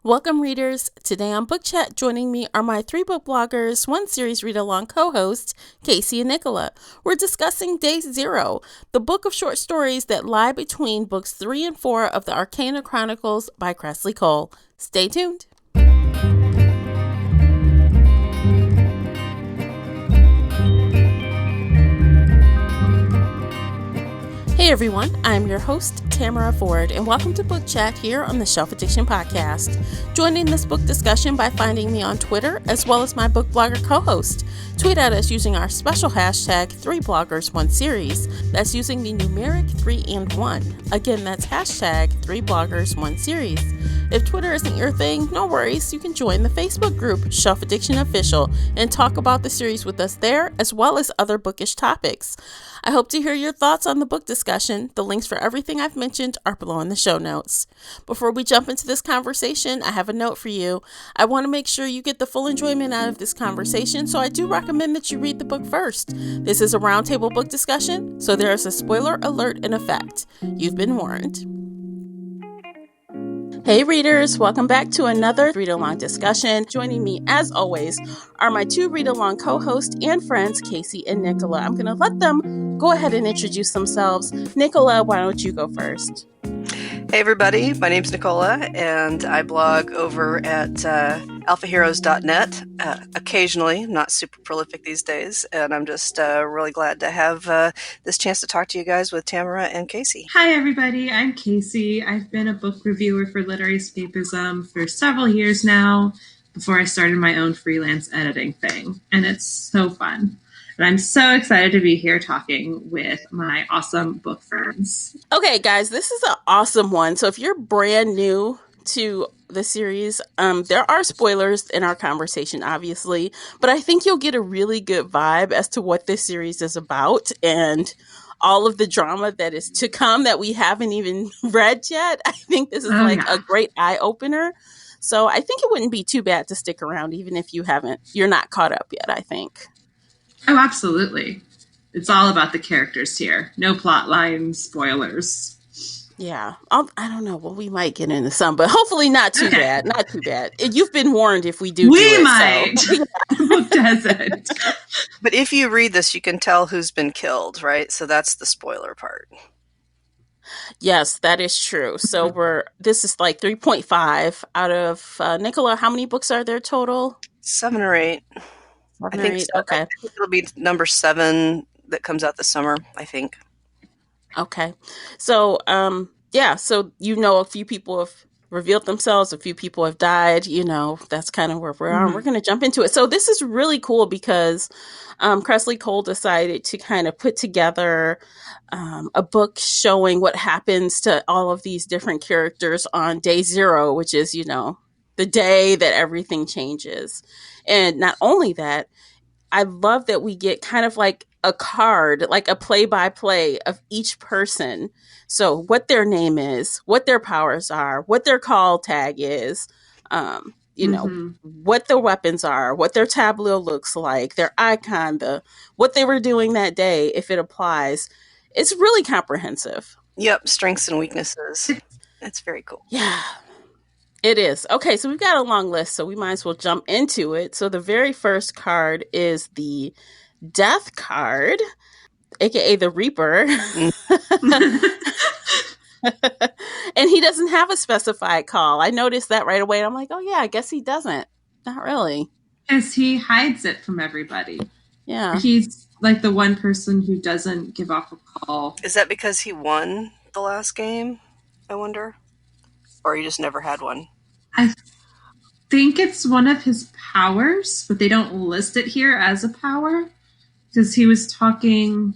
Welcome, readers. Today on Book Chat, joining me are my three book bloggers, one series read-along co-hosts, Casey and Nicola. We're discussing Day Zero, the book of short stories that lie between books 3 and 4 of the Arcana Chronicles by Kresley Cole. Stay tuned. Hey everyone, I'm your host, Tamara Ford, and welcome to Book Chat here on the Shelf Addiction Podcast. Join this book discussion by finding me on Twitter, as well as my book blogger co-host. Tweet at us using our special hashtag 3bloggers1series. That's using the numeric 3 and 1. Again, that's hashtag 3bloggers1series. If Twitter isn't your thing, no worries. You can join the Facebook group, Shelf Addiction Official, and talk about the series with us there, as well as other bookish topics. I hope to hear your thoughts on the book discussion. The links for everything I've mentioned are below in the show notes. Before we jump into this conversation, I have a note for you. I want to make sure you get the full enjoyment out of this conversation, so I do recommend that you read the book first. This is a roundtable book discussion, so there is a spoiler alert in effect. You've been warned. Hey readers, welcome back to another read-along discussion. Joining me, as always, are my two read-along co-hosts and friends, Casey and Nicola. I'm going to let them go ahead and introduce themselves. Nicola, why don't you go first? Hey everybody, my name's Nicola, and I blog over at alphaheroes.net. Occasionally, I'm not super prolific these days, and I'm just really glad to have this chance to talk to you guys with Tamara and Casey. Hi everybody, I'm Casey. I've been a book reviewer for Literary Escapism for several years now, before I started my own freelance editing thing, and it's so fun. And I'm so excited to be here talking with my awesome book friends. Okay, guys, this is an awesome one. So if you're brand new to the series, there are spoilers in our conversation, obviously, but I think you'll get a really good vibe as to what this series is about and all of the drama that is to come that we haven't even read yet. I think this is a great eye-opener. So I think it wouldn't be too bad to stick around, even if you're not caught up yet, I think. Oh, absolutely. It's all about the characters here. No plot lines, spoilers. Yeah. I don't know. Well, we might get into some, but hopefully not too bad. Not too bad. You've been warned if we do We it, might. So. The book doesn't. But if you read this, you can tell who's been killed, right? So that's the spoiler part. Yes, that is true. So this is like 3.5 out of, Nicola, how many books are there total? 7 or 8. I think so. Okay. I think it'll be number 7 that comes out this summer, I think. Okay. So, so a few people have revealed themselves, a few people have died, that's kind of where we're on. We're going to jump into it. So this is really cool because Kresley Cole decided to kind of put together a book showing what happens to all of these different characters on Day Zero, which is, the day that everything changes. And not only that, I love that we get kind of like a card, like a play-by-play of each person. So what their name is, what their powers are, what their call tag is, what their weapons are, what their tableau looks like, their icon, what they were doing that day, if it applies. It's really comprehensive. Yep, strengths and weaknesses. That's very cool. Yeah. It is. Okay, so we've got a long list, so we might as well jump into it. So the very first card is the Death card, aka the Reaper. And he doesn't have a specified call. I noticed that right away. And I'm like, oh yeah, I guess he doesn't. Not really. Because he hides it from everybody. Yeah. He's like the one person who doesn't give off a call. Is that because he won the last game, I wonder? Or he just never had one? I think it's one of his powers, but they don't list it here as a power. Because he was talking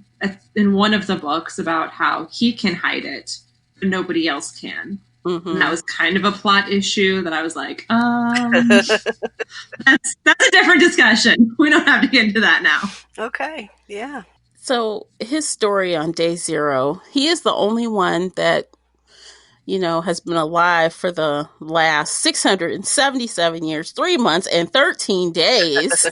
in one of the books about how he can hide it, but nobody else can. Mm-hmm. And that was kind of a plot issue that I was like, that's a different discussion. We don't have to get into that now. Okay, yeah. So his story on Day Zero, he is the only one that has been alive for the last 677 years, 3 months, and 13 days.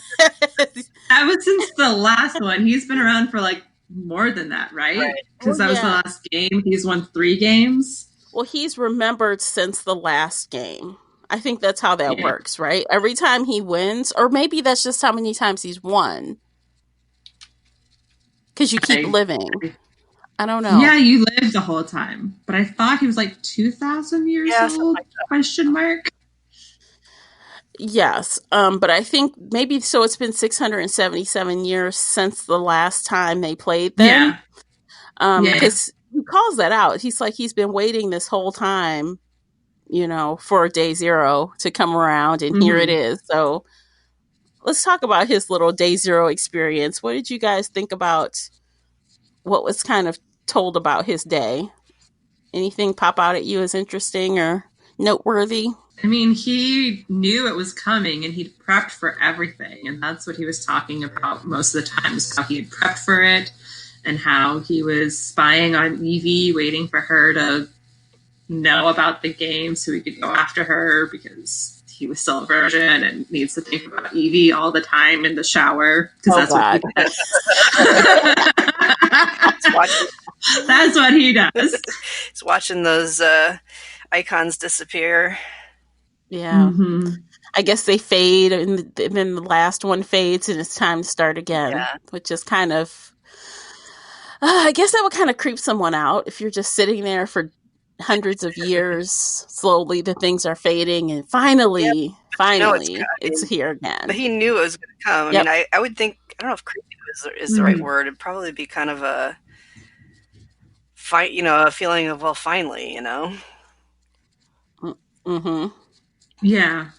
That was since the last one. He's been around for like more than that, right? Because that was the last game. He's won 3 games. Well, he's remembered since the last game. I think that's how that works, right? Every time he wins, or maybe that's just how many times he's won. Because you keep living. I don't know. Yeah, you lived the whole time. But I thought he was like 2,000 years old, question mark. Yes, but I think maybe so. It's been 677 years since the last time they played them. Because he calls that out. He's like, he's been waiting this whole time, for day zero to come around, and here it is. So let's talk about his little day zero experience. What did you guys think about what was kind of told about his day? Anything pop out at you as interesting or noteworthy? I mean, he knew it was coming and he'd prepped for everything. And that's what he was talking about most of the time, is how he had prepped for it and how he was spying on Evie, waiting for her to know about the game so he could go after her, because he was still a virgin and needs to think about Evie all the time in the shower, because what he does. That's what he does. He's watching those icons disappear. Yeah. I guess they fade, and then the last one fades, and it's time to start again, which is kind of, I guess that would kind of creep someone out if you're just sitting there for hundreds of years. Slowly, the things are fading, and finally, it's here again. But he knew it was going to come. I mean, I would think, I don't know if creepy is the right word. It'd probably be kind of a feeling of, well, finally, Yeah.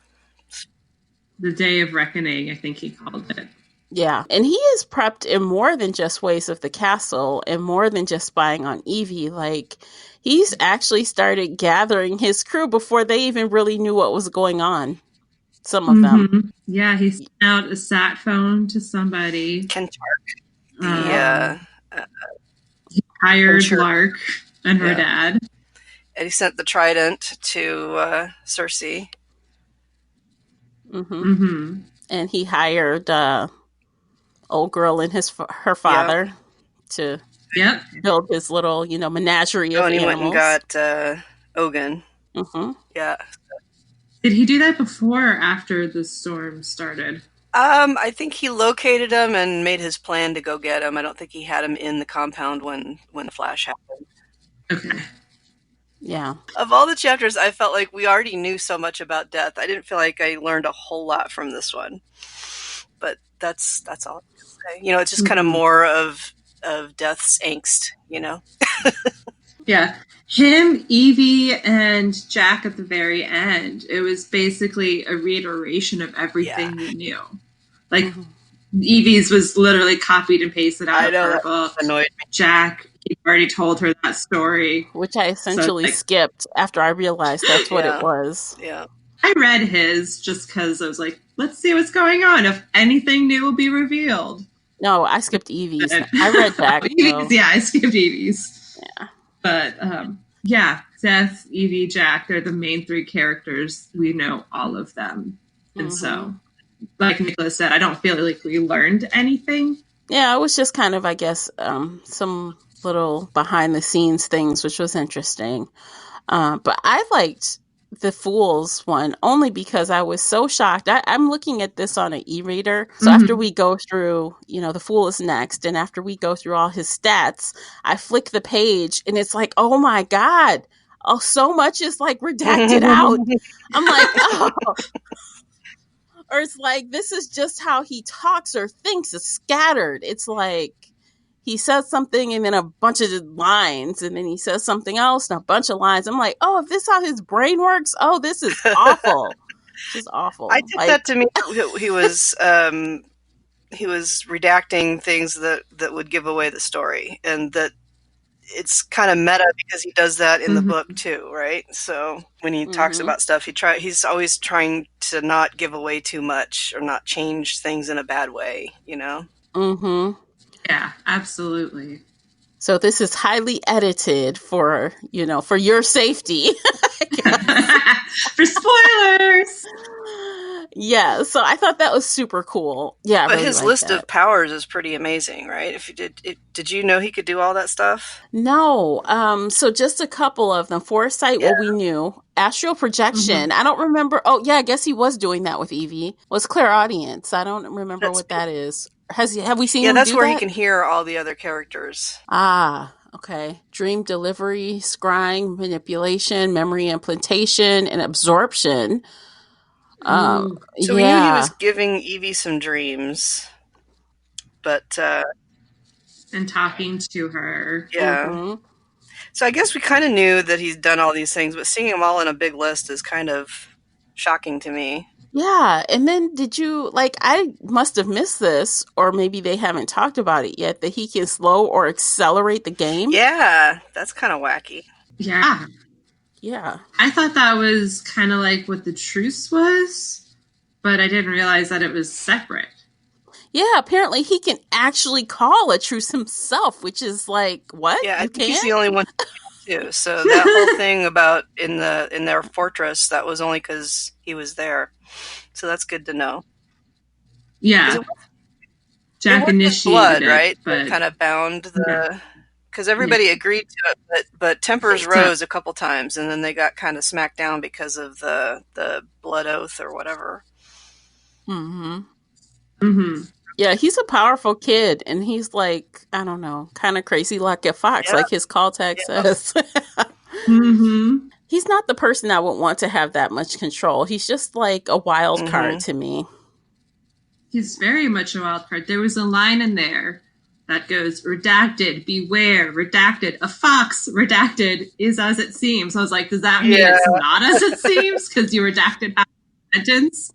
The day of reckoning, I think he called it. Yeah. And he is prepped in more than just ways of the castle and more than just spying on Evie. Like, he's actually started gathering his crew before they even really knew what was going on. Some of them. Yeah, he sent out a sat phone to somebody. Kentark. He hired Lark and her dad. And he sent the trident to Cersei. And he hired old girl and her father to build his little, menagerie of animals. He went and got Ogun. Yeah. Did he do that before or after the storm started? I think he located him and made his plan to go get him. I don't think he had him in the compound when the flash happened. Okay. Yeah. Of all the chapters, I felt like we already knew so much about death. I didn't feel like I learned a whole lot from this one. But that's all I can say. It's just kind of more of death's angst, Yeah. Him, Evie, and Jack at the very end, it was basically a reiteration of everything we knew. Like, Evie's was literally copied and pasted out of her book. Annoyed me. Jack, he already told her that story. Which I essentially skipped after I realized that's what it was. Yeah. I read his just because I was like, let's see what's going on. If anything new will be revealed. No, I skipped Evie's. I read Jack. Yeah, I skipped Evie's. Yeah. But, Seth, Evie, Jack, they're the main three characters. We know all of them. And so, like Nicholas said, I don't feel like we learned anything. Yeah, it was just kind of, I guess, some little behind the scenes things, which was interesting. But I liked the Fools one only because I was so shocked. I'm looking at this on an e-reader. So after we go through, the Fool is next. And after we go through all his stats, I flick the page and it's like, oh my God. Oh, so much is like redacted out. I'm like, oh. Or it's like, this is just how he talks or thinks. It's scattered. It's like, he says something and then a bunch of lines, and then he says something else and a bunch of lines. I'm like, oh, if this is how his brain works, oh, this is awful. This is awful. I took that to mean he was redacting things that would give away the story, and that it's kind of meta because he does that in the book too, right? So when he talks about stuff, he's always trying to not give away too much or not change things in a bad way, Yeah, absolutely. So this is highly edited for your safety. For spoilers. Yeah, so I thought that was super cool. Yeah, I But really his like list that. of powers is pretty amazing, right? If you did you know he could do all that stuff? No, so just a couple of them. Foresight, Yeah. well, we knew. Astral projection. I don't remember. Oh, yeah, I guess he was doing that with Evie. Was clairaudience. I don't remember That's what that is. Have we seen Yeah, him that's do where he that? can hear all the other characters. Ah, okay. Dream delivery, scrying, manipulation, memory implantation, and absorption. Ooh. So we knew he was Yeah. giving Evie some dreams, but And talking to her. yeah. Mm-hmm. So I guess we kind of knew that he's done all these things, but seeing them all in a big list is kind of shocking to me. Yeah, and then did you I must have missed this, or maybe they haven't talked about it yet, that he can slow or accelerate the game? Yeah, that's kind of wacky. Yeah. Yeah. I thought that was kind of like what the truce was, but I didn't realize that it was separate. Yeah, apparently he can actually call a truce himself, which is like, what? Yeah, I You think he's can? the only one too. So that whole thing about in their fortress, that was only because he was there. So that's good to know. Yeah. Jack It was his initiated blood, it, right? but That kind of bound the. Because everybody agreed to it, but tempers So- rose a couple times, and then they got kind of smacked down because of the blood oath or whatever. Mm-hmm. Mm-hmm. Yeah, he's a powerful kid, and he's like, I don't know, kind of crazy like a fox, Yeah. like his call tag says. Mm-hmm. He's not the person I would want to have that much control. He's just like a wild card to me. He's very much a wild card. There was a line in there that goes, redacted, beware, redacted, a fox, redacted, is as it seems. I was like, does that mean it's not as it seems? Because you redacted half the sentence?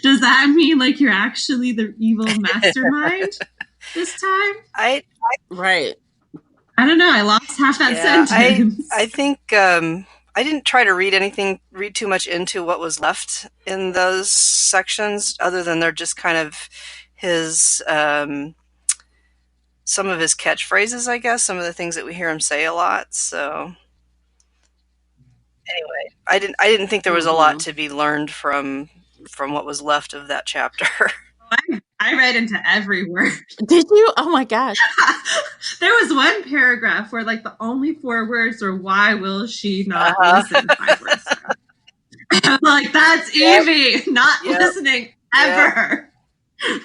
Does that mean like you're actually the evil mastermind this time? Right. I don't know. I lost half that sentence. I think I didn't try to read too much into what was left in those sections, other than they're just kind of his some of his catchphrases, I guess, some of the things that we hear him say a lot. So anyway, I didn't think there was a lot to be learned from what was left of that chapter. I read into every word. Did you? Oh my gosh. There was one paragraph where like the only 4 words were, why will she not listen? 5 words. I'm like, that's Evie not listening ever.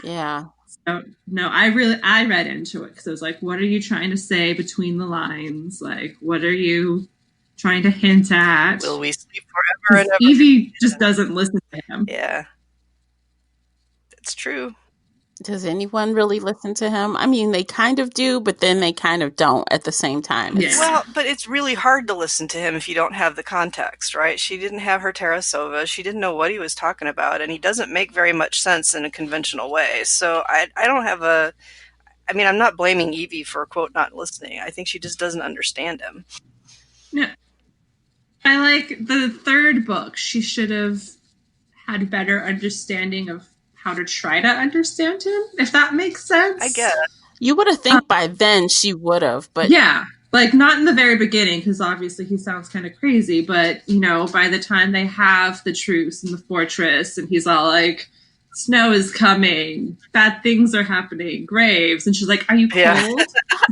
Yeah. So, no, I read into it because I was like, what are you trying to say between the lines? Like, what are you trying to hint at? Will we sleep forever and ever? Evie just doesn't listen to him. Yeah. It's true. Does anyone really listen to him? I mean, they kind of do, but then they kind of don't at the same time. Well, but it's really hard to listen to him if you don't have the context, right? She didn't have her Terrasova. She didn't know what he was talking about, and he doesn't make very much sense in a conventional way. So I don't have I mean, I'm not blaming Evie for, quote, not listening. I think she just doesn't understand him. No. I like the 3rd book. She should have had better understanding of how to try to understand him, if that makes sense. I guess. You would have think by then she would have, but yeah, like not in the very beginning, because obviously he sounds kind of crazy, but you know, by the time they have the truce in the fortress and he's all like, snow is coming, bad things are happening, graves, and she's like, are you cold? Yeah.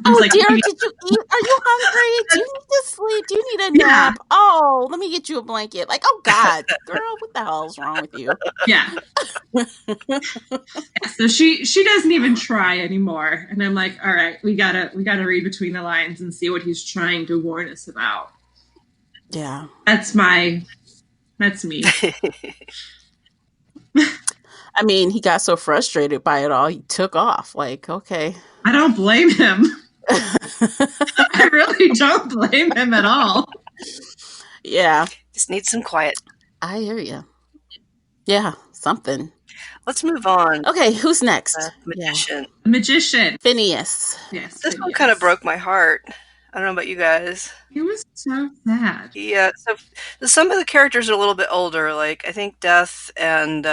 Oh like, dear, did you eat? Are you hungry? Do you need to sleep? Do you need a nap? Oh, let me get you a blanket. Like, oh God, girl, what the hell's wrong with you? Yeah. So she doesn't even try anymore. And I'm like, all right, we gotta read between the lines and see what he's trying to warn us about. Yeah. That's me. I mean, he got so frustrated by it all, he took off. Like, okay. I don't blame him. I really don't blame him at all. Yeah. Just need some quiet. I hear you. Yeah, something. Let's move on. Okay, who's next? Magician. Yeah. Magician. Phineas. Yes. This one kind of broke my heart. I don't know about you guys. It was so sad. Yeah, so some of the characters are a little bit older. Like, I think Death and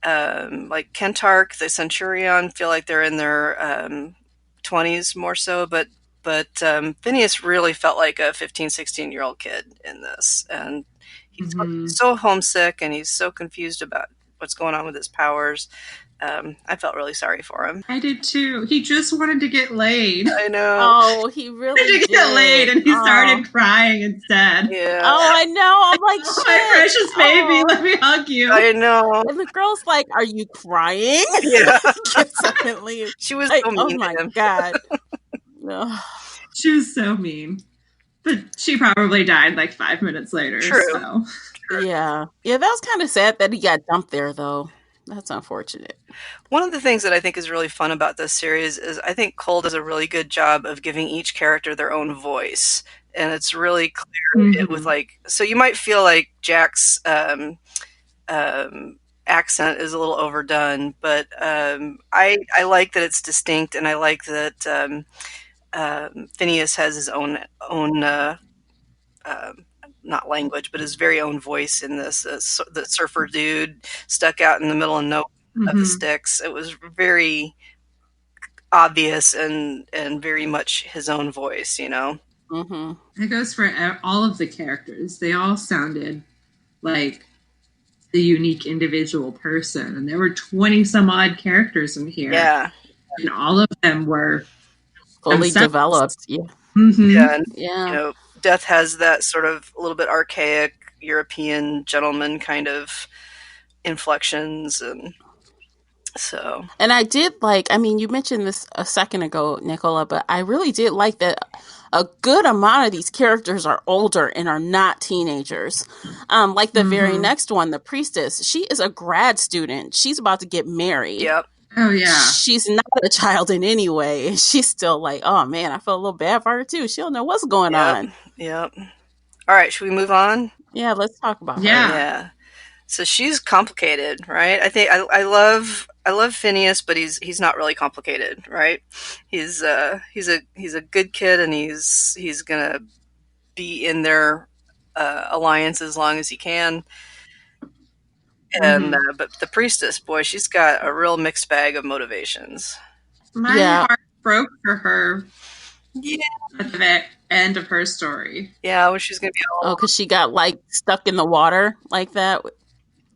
like Kentark, the Centurion, feel like they're in their 20s more so, but Phineas really felt like a 15, 16-year-old kid in this, and he's so homesick and he's so confused about what's going on with his powers. I felt really sorry for him. I did too. He just wanted to get laid. I know. Oh, he really He wanted to get laid, and he started crying instead. Yeah. Oh, I know. I'm like, Oh, shit. my precious baby, let me hug you. I know. And the girl's like, "Are you crying?" Yeah. Gets up and leaves. She was Like, so mean oh to my him. god. No. She was so mean. But she probably died like 5 minutes later. True. So. Yeah. Yeah, that was kind of sad that he got dumped there, though. That's unfortunate. One of the things that I think is really fun about this series is I think Cole does a really good job of giving each character their own voice. And it's really clear with like, so you might feel like Jack's accent is a little overdone, but I like that it's distinct, and I like that Phineas has his own not language, but his very own voice in this. The surfer dude stuck out in the middle of nowhere of the sticks. It was very obvious and very much his own voice, you know. It goes for all of the characters. They all sounded like the unique individual person, and there were 20 some odd characters in here. Yeah, and all of them were fully developed. Yeah. Yeah, and, yeah. You know, Death has that sort of a little bit archaic European gentleman kind of inflections, and so. And I did like, I mean, you mentioned this a second ago, Nicola, but I really did like that a good amount of these characters are older and are not teenagers. Like the very next one, the priestess, she is a grad student. She's about to get married. Yep. Oh, yeah. She's not a child in any way. She's still like, oh man, I feel a little bad for her too. She don't know what's going on. Yep. All right, should we move on? Yeah, let's talk about her. Yeah. So she's complicated, right? I think I love Phineas, but he's not really complicated, right? He's a good kid, and he's gonna be in their alliance as long as he can. And but the priestess, boy, she's got a real mixed bag of motivations. My heart broke for her. Yeah, at the end of her story. Yeah, when she's gonna be all because she got like stuck in the water like that,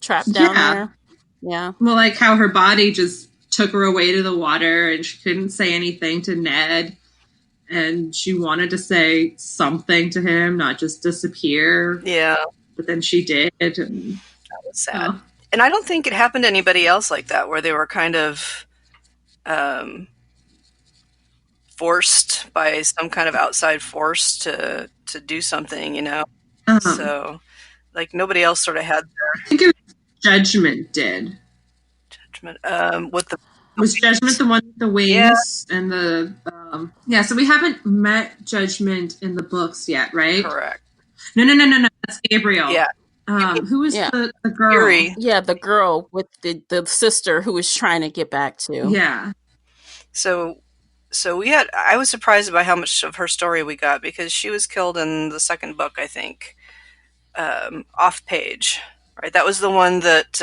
trapped down there. Yeah. Well, like how her body just took her away to the water, and she couldn't say anything to Ned, and she wanted to say something to him, not just disappear. Yeah, but then she did. And that was sad. And I don't think it happened to anybody else like that, where they were kind of forced by some kind of outside force to do something, you know. So, like, nobody else sort of had their. I think it was Judgment did. Judgment. With the was Judgment the one with the wings and the so we haven't met Judgment in the books yet, right? Correct. No. That's Gabriel. Yeah. Who was the girl? Yuri. Yeah, the girl with the sister who was trying to get back to. Yeah. So I was surprised by how much of her story we got, because she was killed in the second book, I think, off page. Right, that was the one that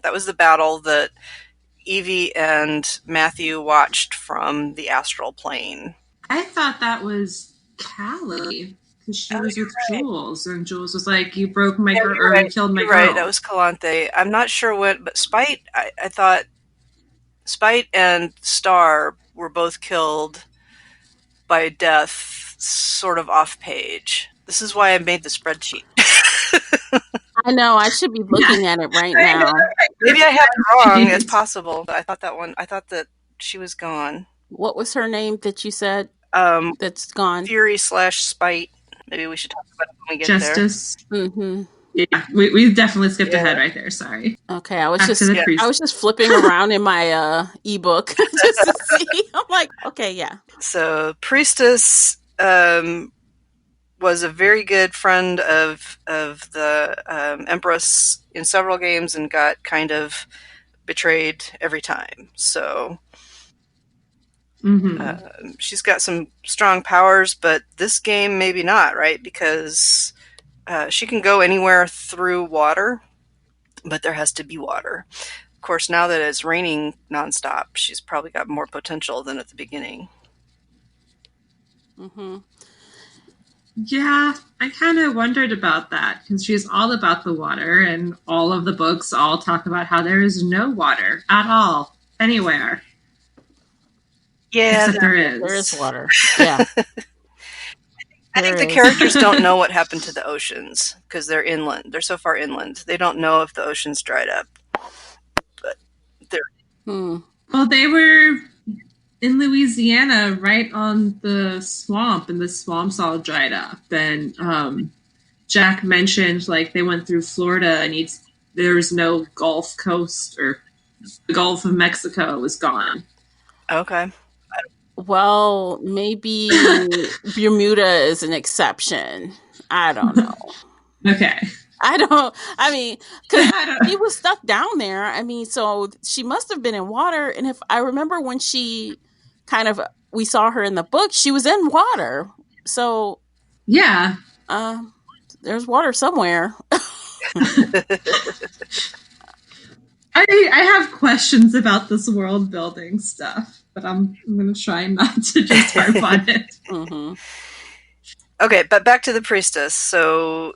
that was the battle that Evie and Matthew watched from the astral plane. I thought that was Callie, because she was with Jules, and Jules was like, "You broke my girl, or you killed my girl." Right, that was Calanthe. I'm not sure what, but Spite. I thought Spite and Star were both killed by Death, sort of off page. This is why I made the spreadsheet. I know, I should be looking at it right now. Maybe I have it wrong. It's possible. But I thought that she was gone. What was her name that you said that's gone? Fury / Spite. Maybe we should talk about it when we get Justice. there. Mm-hmm. Yeah, we definitely skipped ahead right there. Sorry. Okay, I was just flipping around in my ebook just to see. I'm like, okay, yeah. So Priestess was a very good friend of the Empress in several games, and got kind of betrayed every time. So she's got some strong powers, but this game maybe not, right? Because she can go anywhere through water, but there has to be water. Of course, now that it's raining nonstop, she's probably got more potential than at the beginning. Mm-hmm. Yeah, I kind of wondered about that because she's all about the water, and all of the books all talk about how there is no water at all anywhere, Yeah, except there There is is. water. Yeah, I think there the is. characters don't know what happened to the oceans because they're inland. They're so far inland. They don't know if the oceans dried up. But they're Hmm. Well, they were in Louisiana, right on the swamp, and the swamp's all dried up. And Jack mentioned like they went through Florida, and there was no Gulf Coast, or the Gulf of Mexico was gone. okay. Well, maybe Bermuda is an exception. I don't know. Okay. I mean, because I don't. he was stuck down there. I mean, so she must have been in water. And if I remember when we saw her in the book, she was in water. So, Yeah. uh, there's water somewhere. I have questions about this world building stuff, but I'm going to try not to just harp on it. Mm-hmm. Okay, but back to the priestess. So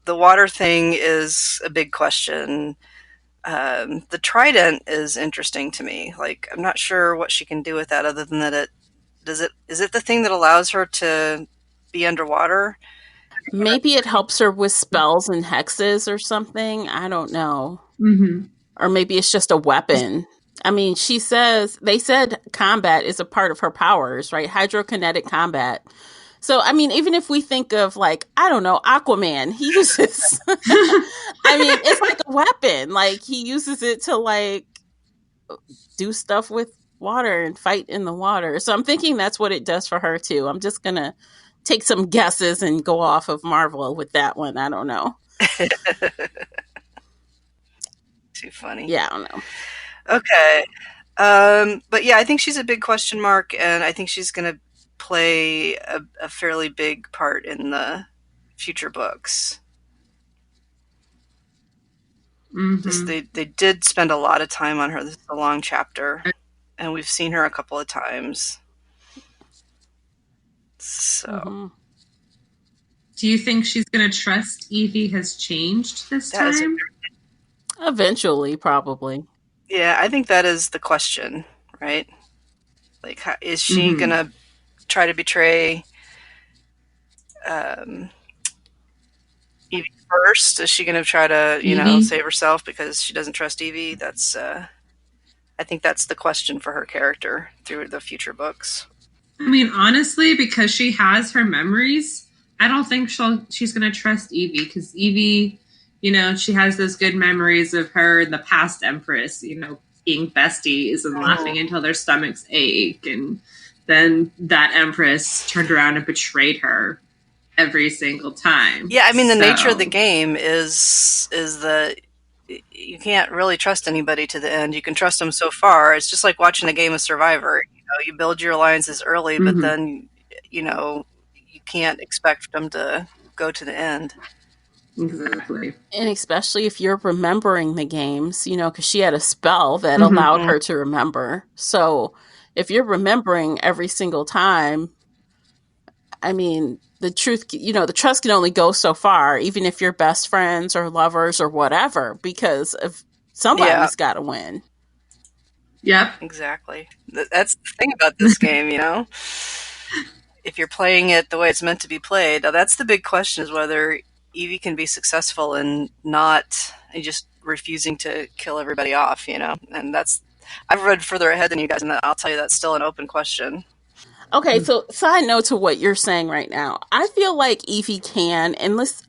the water thing is a big question. The trident is interesting to me. Like, I'm not sure what she can do with that other than that is it the thing that allows her to be underwater? Maybe it helps her with spells and hexes or something. I don't know. Mm-hmm. Or maybe it's just a weapon. I mean, they said combat is a part of her powers, right? Hydrokinetic combat. So, I mean, even if we think of like, I don't know, Aquaman, he uses, I mean, it's like a weapon. Like he uses it to like do stuff with water and fight in the water. So I'm thinking that's what it does for her too. I'm just going to take some guesses and go off of Marvel with that one. I don't know. Too funny. Yeah, I don't know. Okay. But yeah, I think she's a big question mark, and I think she's going to play a fairly big part in the future books. Mm-hmm. They did spend a lot of time on her. This is a long chapter, and we've seen her a couple of times. So, Mm-hmm. Do you think she's going to trust Evie has changed this time? Eventually, probably. Yeah, I think that is the question, right? Like, is she Mm-hmm. gonna try to betray Evie first? Is she gonna try to, Evie? save herself because she doesn't trust Evie? That's, I think that's the question for her character through the future books. I mean, honestly, because she has her memories, I don't think she's going to trust Evie, because Evie, she has those good memories of her and the past Empress, being besties and laughing until their stomachs ache. And then that Empress turned around and betrayed her every single time. Yeah, I mean, the nature of the game is that you can't really trust anybody to the end. You can trust them so far. It's just like watching a game of Survivor. You build your alliances early, but then, you can't expect them to go to the end. Exactly. And especially if you're remembering the games, because she had a spell that allowed her to remember. So if you're remembering every single time, I mean, the trust can only go so far, even if you're best friends or lovers or whatever, because if somebody's got to win. Yep. Exactly. That's the thing about this game, If you're playing it the way it's meant to be played, now that's the big question, is whether Evie can be successful in not just refusing to kill everybody off, And I've read further ahead than you guys, and I'll tell you that's still an open question. Okay, so side note to what you're saying right now, I feel like Evie can,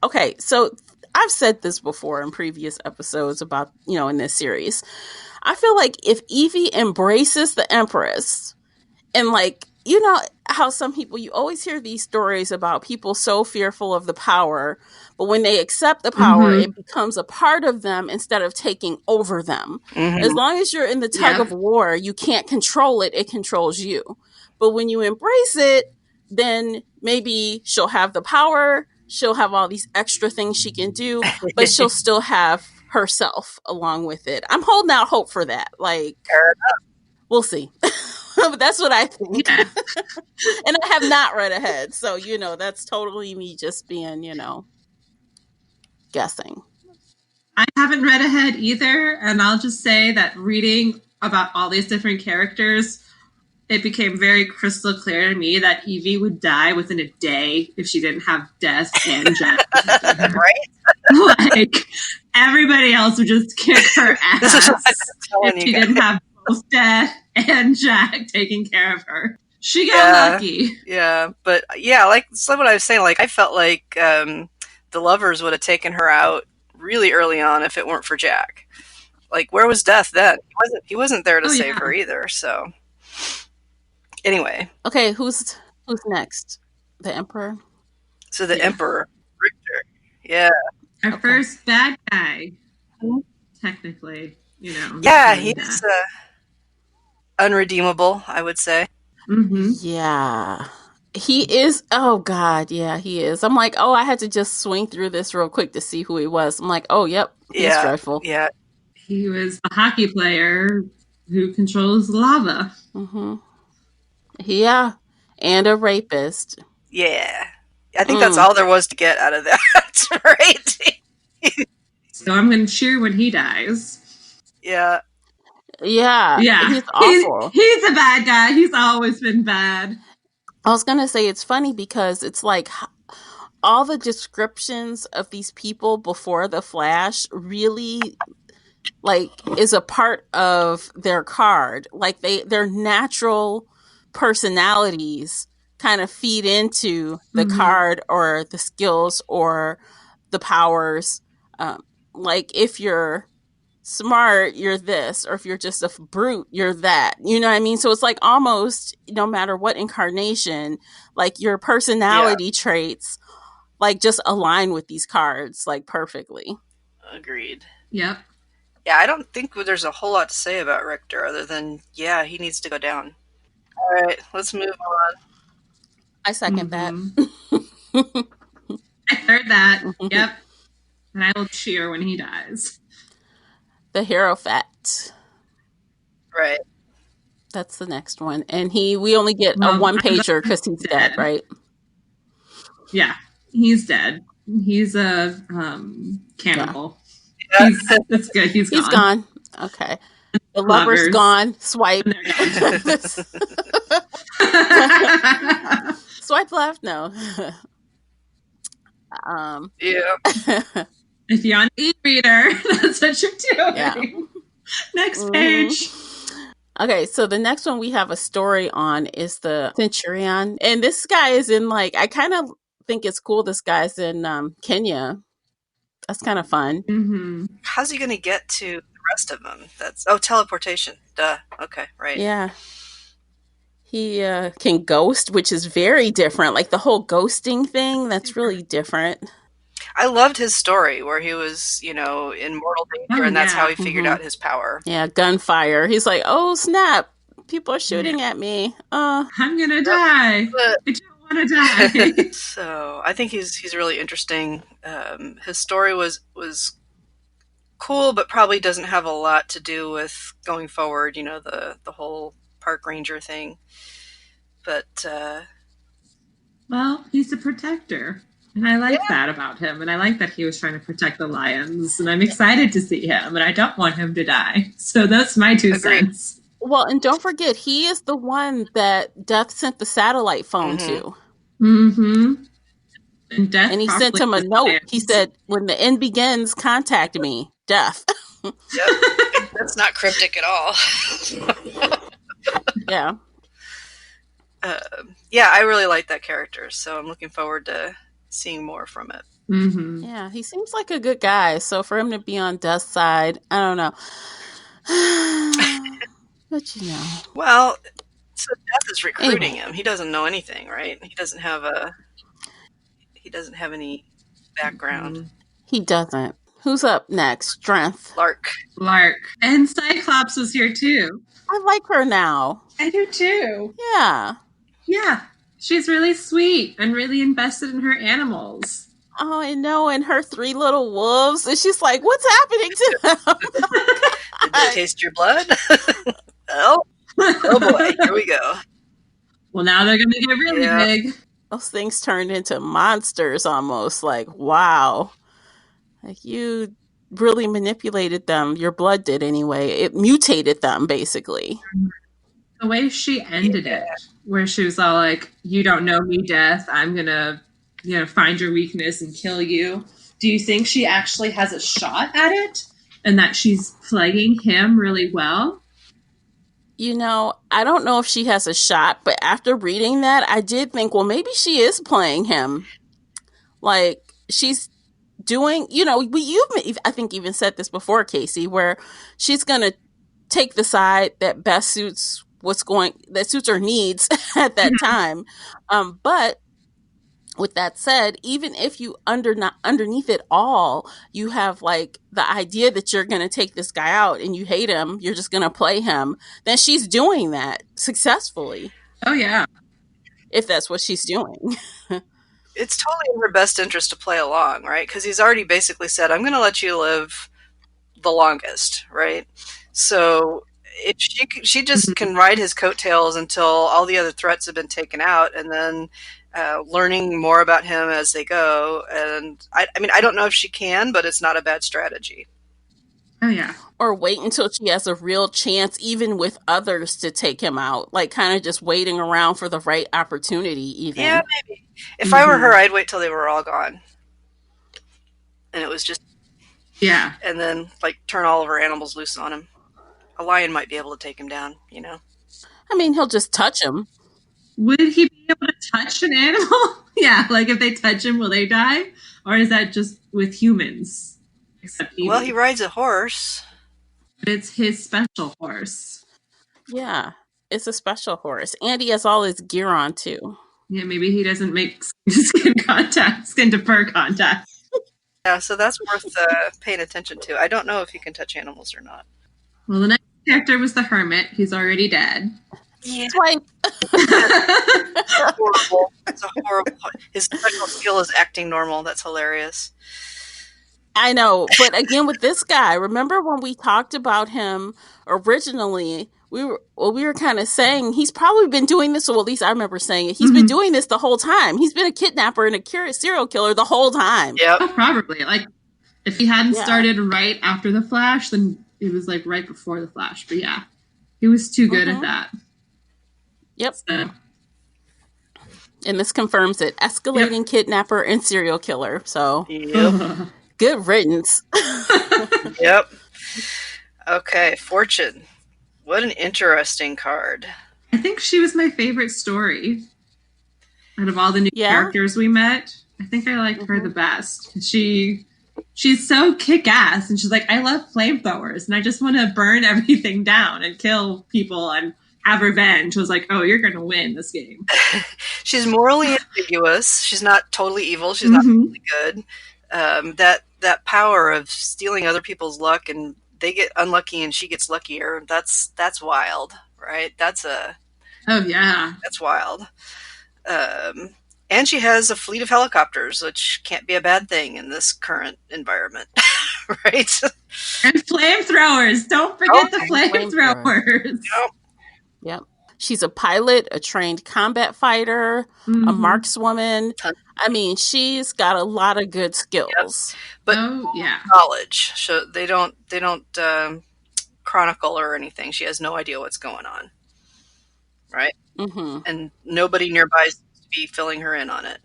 okay, so I've said this before in previous episodes about, in this series. I feel like if Evie embraces the Empress and like, how some people, you always hear these stories about people so fearful of the power, but when they accept the power, it becomes a part of them instead of taking over them. As long as you're in the tug of war, you can't control it, it controls you. But when you embrace it, then maybe she'll have the power, she'll have all these extra things she can do, but she'll still have herself along with it. I'm holding out hope for that. Like, we'll see. But that's what I think. Yeah. And I have not read ahead. So, that's totally me just being, guessing. I haven't read ahead either, and I'll just say that reading about all these different characters, it became very crystal clear to me that Evie would die within a day if she didn't have Death and Jack. Right? Like, everybody else would just kick her ass if she didn't have both Death and Jack taking care of her. She got lucky. Yeah, but yeah, like what I was saying, like I felt like the lovers would have taken her out really early on if it weren't for Jack. Like, where was Death then? He wasn't there to save her either. So anyway, okay, who's next? The Emperor. So the Emperor, Richter. Yeah, our first bad guy, technically. Yeah, he's unredeemable, I would say. Mm-hmm. Yeah. He is. Oh, God. Yeah, he is. I'm like, I had to just swing through this real quick to see who he was. I'm like, yep, he's dreadful. Yeah. He was a hockey player who controls lava. Mm-hmm. Yeah. And a rapist. Yeah. I think that's all there was to get out of that, right? So I'm going to cheer when he dies. Yeah. Yeah. Yeah. He's awful. He's a bad guy. He's always been bad. I was going to say it's funny because it's like all the descriptions of these people before the Flash really is a part of their card. Like their natural personalities kind of feed into the card or the skills or the powers. Like if you're smart, you're this, or if you're just a brute, you're that. You know what I mean? So it's like almost no matter what incarnation, like your personality traits like just align with these cards like perfectly. Agreed. Yep. Yeah, I don't think there's a whole lot to say about Richter other than he needs to go down. All right, let's move on. I second that. I heard that. Yep. And I will cheer when he dies. The Hierophant. Right. That's the next one. And we only get a one-pager because he's dead, right? Yeah, he's dead. He's a cannibal. Yeah. That's good. He's gone. Okay. The lover's gone. Swipe. Swipe left? No. Yeah. If you're on e-reader, that's what you're doing. Yeah. Next page. Okay, so the next one we have a story on is the Centurion. And this guy is in I kind of think it's cool this guy's in Kenya. That's kind of fun. Mm-hmm. How's he going to get to the rest of them? That's teleportation. Duh. Okay, right. Yeah. He can ghost, which is very different. Like the whole ghosting thing, that's really different. I loved his story where he was, in mortal danger, and that's how he figured out his power. Yeah, gunfire. He's like, oh, snap. People are shooting at me. I'm going to die. I don't want to die. So I think he's really interesting. His story was cool, but probably doesn't have a lot to do with going forward, the whole park ranger thing. But well, he's a protector. And I like that about him. And I like that he was trying to protect the lions. And I'm excited to see him. And I don't want him to die. So that's my 2 cents. Well, and don't forget, he is the one that Death sent the satellite phone to. Mm-hmm. And he sent him a note. He said, when the end begins, contact me. Death. Yep. That's not cryptic at all. Yeah. Yeah, I really like that character. So I'm looking forward to seeing more from it. Mm-hmm. Yeah, he seems like a good guy. So for him to be on Death's side, I don't know. But Well, so Death is recruiting him. He doesn't know anything, right? He doesn't have any background. He doesn't. Who's up next? Strength. Lark. And Cyclops was here too. I like her now. I do too. Yeah. Yeah. She's really sweet and really invested in her animals. Oh, I know. And her 3 little wolves. And she's like, what's happening to them? Did they taste your blood? Well. Oh boy, here we go. Well, now they're going to get really big. Those things turned into monsters almost. Like, wow. Like, you really manipulated them. Your blood did anyway. It mutated them, basically. The way she ended it, where she was all like, "You don't know me, Death. I'm going to, find your weakness and kill you." Do you think she actually has a shot at it? And that she's playing him really well? I don't know if she has a shot, but after reading that, I did think, well, maybe she is playing him. Like, she's doing, I think even said this before, Casey, where she's going to take the side that best suits her needs at that time. But with that said, even if you underneath it all, you have like the idea that you're going to take this guy out and you hate him, you're just going to play him, then she's doing that successfully. Oh, yeah. If that's what she's doing. It's totally in her best interest to play along, right? Because he's already basically said, I'm going to let you live the longest, right? So if she just can ride his coattails until all the other threats have been taken out, and then learning more about him as they go. And I mean, I don't know if she can, but it's not a bad strategy. Oh, yeah. Or wait until she has a real chance, even with others, to take him out. Like, kind of just waiting around for the right opportunity, even. Yeah, maybe. If I were her, I'd wait till they were all gone. And it was just... Yeah. And then, like, turn all of her animals loose on him. A lion might be able to take him down, I mean, he'll just touch him. Would he be able to touch an animal? Yeah, like if they touch him, will they die? Or is that just with humans? Well, he rides a horse. But it's his special horse. Yeah, it's a special horse. And he has all his gear on, too. Yeah, maybe he doesn't make skin to fur contact. Yeah, so that's worth paying attention to. I don't know if he can touch animals or not. Well, the next character was the hermit. He's already dead. Yeah. Swipe. Horrible. It's a horrible. His special skill is acting normal. That's hilarious. I know, but again, with this guy, remember when we talked about him originally? We were kind of saying he's probably been doing this. Well, at least I remember saying it. He's been doing this the whole time. He's been a kidnapper and a serial killer the whole time. Yeah, oh, probably. Like if he hadn't started right after the Flash, then it was like right before the Flash. But yeah, he was too good at that. Yep. So. And this confirms it. Escalating kidnapper and serial killer. So, yep. Good riddance. Yep. Okay, Fortune. What an interesting card. I think she was my favorite story. Out of all the new characters we met, I think I liked her the best. She's so kick-ass, and she's like, I love flamethrowers, and I just want to burn everything down and kill people and have revenge. I was like, oh, you're going to win this game. She's morally ambiguous. She's not totally evil. She's not totally good. That power of stealing other people's luck, and they get unlucky and she gets luckier. That's wild, right? That's wild. And she has a fleet of helicopters, which can't be a bad thing in this current environment, right? And flamethrowers. Don't forget the flamethrowers. Yep. She's a pilot, a trained combat fighter, a markswoman. I mean, she's got a lot of good skills. Yep. But knowledge. So they don't chronicle or anything. She has no idea what's going on, right? Mm-hmm. And nobody nearby seems to be filling her in on it.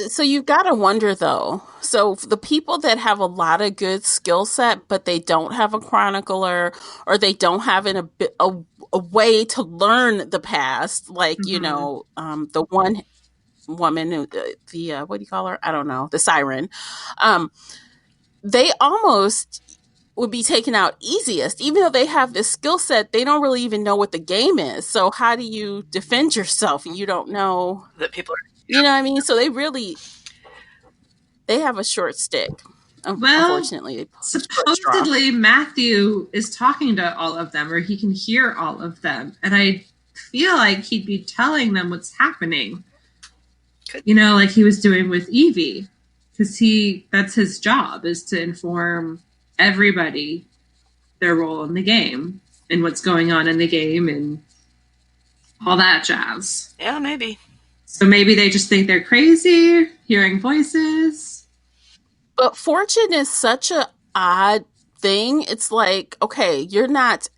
So you've got to wonder, though. So the people that have a lot of good skill set, but they don't have a chronicler, or they don't have a way to learn the past, like the one woman, the what do you call her? I don't know, the siren. They almost would be taken out easiest, even though they have this skill set. They don't really even know what the game is. So how do you defend yourself? And you don't know that people are. You know what I mean? So they have a short stick. Unfortunately, supposedly Matthew is talking to all of them, or he can hear all of them, and I feel like he'd be telling them what's happening. Like he was doing with Evie, because that's his job, is to inform everybody their role in the game and what's going on in the game, and all that jazz. Yeah, maybe. So maybe they just think they're crazy, hearing voices. But fortune is such a odd thing. It's like, okay, you're not.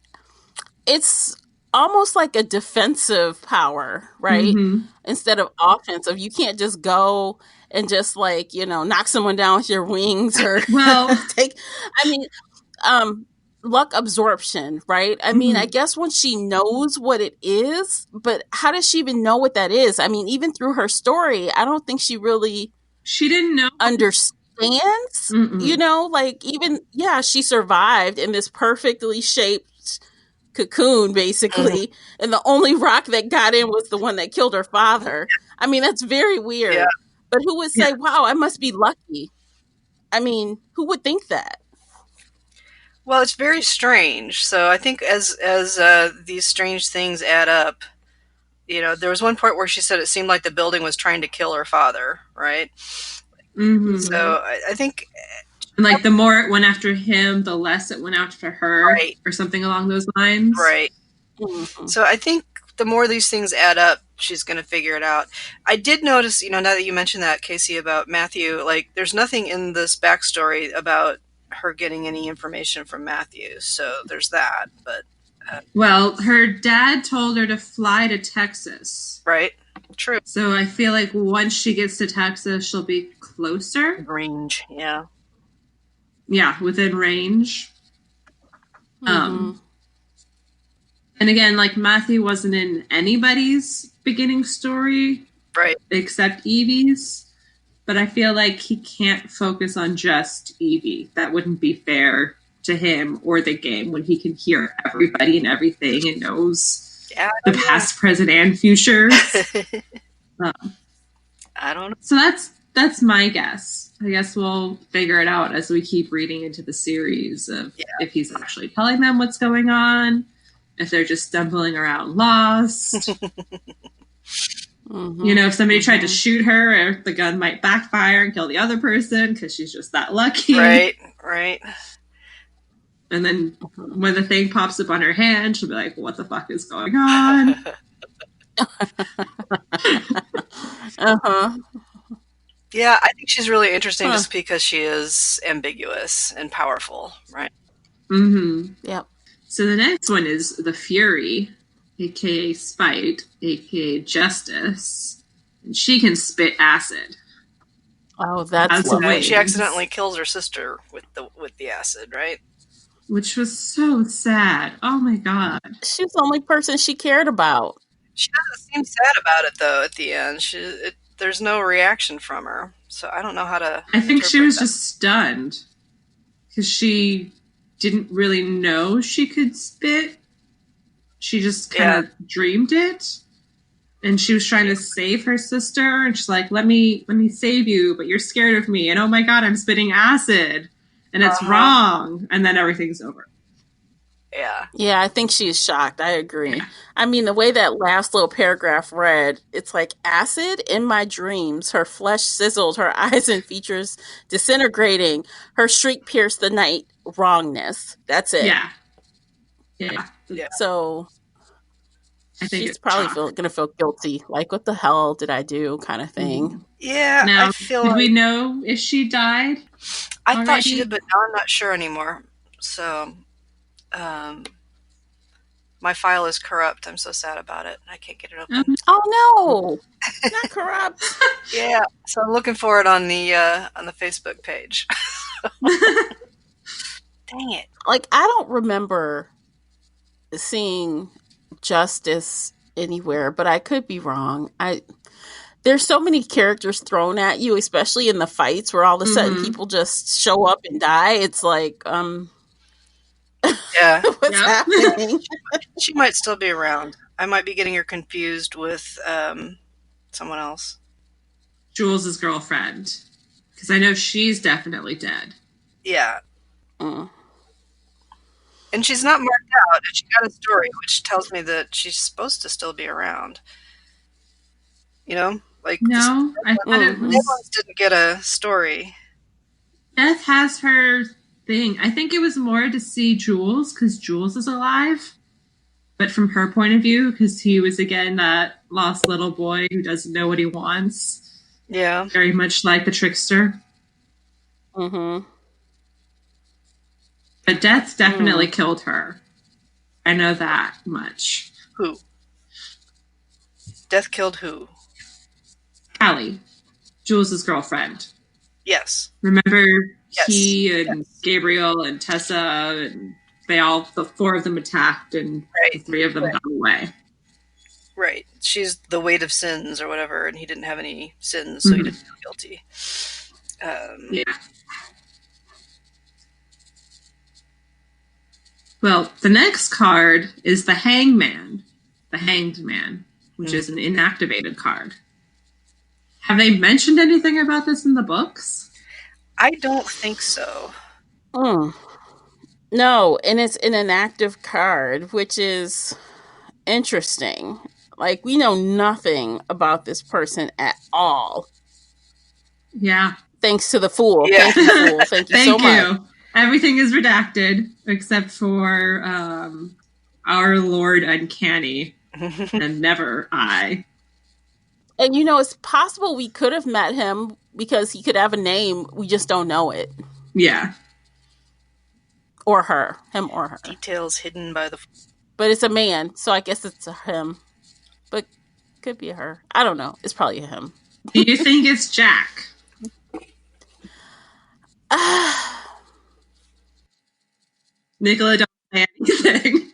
It's almost like a defensive power, right? Mm-hmm. Instead of offensive. You can't just go and just like, knock someone down with your wings or Well, take. I mean, luck absorption, right? I mean, I guess once she knows what it is, but how does she even know what that is? I mean, even through her story, I don't think she really didn't know. Understands, like even, she survived in this perfectly shaped cocoon, basically, and the only rock that got in was the one that killed her father. I mean, that's very weird. Yeah. But who would say, wow, I must be lucky? I mean, who would think that? Well, it's very strange. So I think as these strange things add up, there was one part where she said it seemed like the building was trying to kill her father, right? Mm-hmm. So I think, like, the more it went after him, the less it went after her, right, or something along those lines. Right. Mm-hmm. So I think the more these things add up, she's going to figure it out. I did notice, now that you mentioned that, Casey, about Matthew, like, there's nothing in this backstory about her getting any information from Matthew. So there's that. But well, her dad told her to fly to Texas. Right. True. So I feel like once she gets to Texas, she'll be closer. Range, yeah. Yeah, within range. Mm-hmm. And again, like, Matthew wasn't in anybody's beginning story, right, except Evie's. But I feel like he can't focus on just Evie. That wouldn't be fair to him or the game when he can hear everybody and everything and knows the past, present, and future. I don't know. So that's my guess. I guess we'll figure it out as we keep reading into the series of if he's actually telling them what's going on, if they're just stumbling around lost. Mm-hmm. If somebody tried to shoot her, or the gun might backfire and kill the other person because she's just that lucky. Right. And then when the thing pops up on her hand, she'll be like, what the fuck is going on? Yeah, I think she's really interesting just because she is ambiguous and powerful, right? Mm-hmm. Yep. So the next one is the Fury, aka Spite, aka Justice. And she can spit acid. Oh, that's lovely. She accidentally kills her sister with the acid, right? Which was so sad. Oh my god. She's the only person she cared about. She doesn't seem sad about it, though, at the end. There's no reaction from her. So I don't know how to... I think she was just stunned. Because she didn't really know she could spit. She just kind of dreamed it. And she was trying to save her sister. And she's like, let me save you, but you're scared of me. And oh my god, I'm spitting acid. And it's wrong. And then everything's over. Yeah, I think she's shocked. I agree. Yeah. I mean, the way that last little paragraph read, it's like, acid in my dreams. Her flesh sizzled, her eyes and features disintegrating. Her shriek pierced the night. Wrongness. That's it. Yeah. So I think she's probably going to feel guilty. Like, what the hell did I do, kind of thing. Yeah, now, I feel did we know if she died? I thought she did, but now I'm not sure anymore. So... my file is corrupt. I'm so sad about it. I can't get it open. Oh no, not corrupt. Yeah, so I'm looking for it on the Facebook page. Dang it! Like, I don't remember seeing Justice anywhere, but I could be wrong. There's so many characters thrown at you, especially in the fights, where all of a sudden people just show up and die. It's like, yeah, what's happening? She might still be around. I might be getting her confused with someone else. Jules' girlfriend, because I know she's definitely dead. Yeah, and she's not marked out, and she got a story, which tells me that she's supposed to still be around. Like, no, I thought it was. Didn't get a story. Beth has her thing. I think it was more to see Jules, because Jules is alive. but from her point of view, because he was, again, that lost little boy who doesn't know what he wants. Yeah. Very much like the trickster. Mm-hmm. But Death definitely killed her. I know that much. Who? Death killed who? Callie, Jules' girlfriend. Yes. Remember, Yes. he and Gabriel and Tessa, and the 4 of them attacked, and the 3 of them got away. Right. She's the weight of sins or whatever, and he didn't have any sins, so he didn't feel guilty. Yeah. Well, the next card is the Hanged Man, which is an inactivated card. Have they mentioned anything about this in the books? I don't think so. No, and it's an inactive card, which is interesting. Like, we know nothing about this person at all. Yeah. Thanks to the Fool. Yeah. Thank you, Fool. Thank you so much. Everything is redacted except for our Lord Uncanny and Never I. And it's possible we could have met him because he could have a name. We just don't know it. Yeah. Or her. Him or her. Details hidden by the... But it's a man, so I guess it's a him. But could be a her. I don't know. It's probably a him. Do you think it's Jack? Nicola, don't say anything.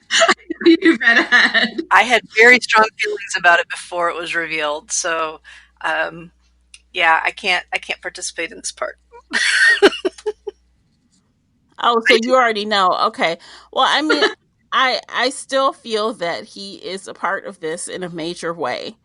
You read ahead. I had very strong feelings about it before it was revealed, so yeah, I can't participate in this part. Oh, so you already know. Okay. Well, I mean, I still feel that he is a part of this in a major way.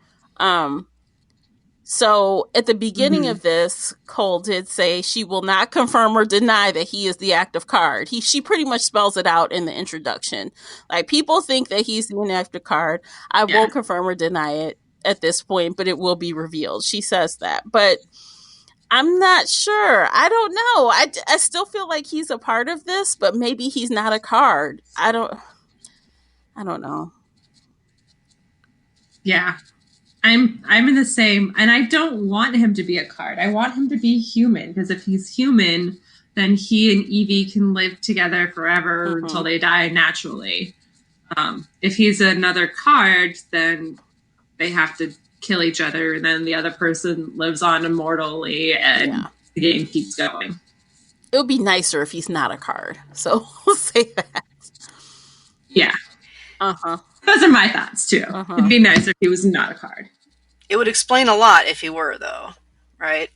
So at the beginning of this, Cole did say she will not confirm or deny that he is the active card. She pretty much spells it out in the introduction. Like, people think that he's the inactive card. I won't confirm or deny it at this point, but it will be revealed. She says that. But I'm not sure. I don't know. I still feel like he's a part of this, but maybe he's not a card. I don't know. Yeah. I'm in the same, and I don't want him to be a card. I want him to be human, because if he's human, then he and Evie can live together forever until they die naturally. If he's another card, then they have to kill each other, and then the other person lives on immortally, and the game keeps going. It would be nicer if he's not a card. So we'll say that. Yeah. Those are my thoughts, too. It'd be nicer if he was not a card. It would explain a lot if he were, though, right?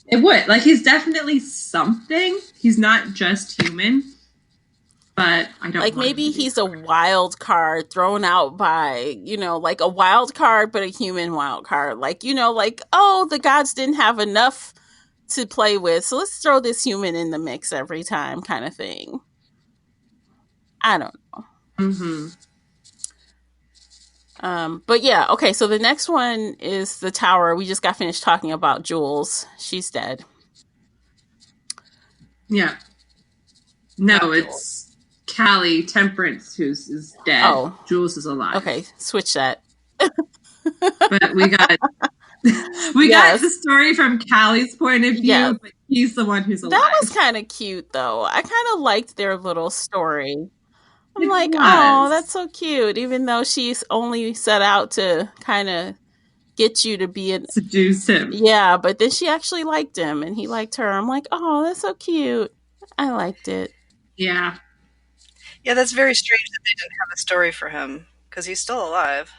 It would. Like, he's definitely something. He's not just human. But I don't like, maybe he's a wild card thrown out by, like a wild card, but a human wild card. Like, oh, the gods didn't have enough to play with, so let's throw this human in the mix every time, kind of thing. I don't know. But yeah, okay, so the next one is the tower. We just got finished talking about Jules. She's dead. Yeah. No, it's Callie Temperance who's dead. Oh. Jules is alive. Okay, switch that. But we got got the story from Callie's point of view, but he's the one who's alive. That was kind of cute, though. I kind of liked their little story. I'm like, oh, that's so cute. Even though she's only set out to kind of get you to be seduce him. Yeah, but then she actually liked him and he liked her. I'm like, oh, that's so cute. I liked it. Yeah. Yeah, that's very strange that they didn't have a story for him, because he's still alive.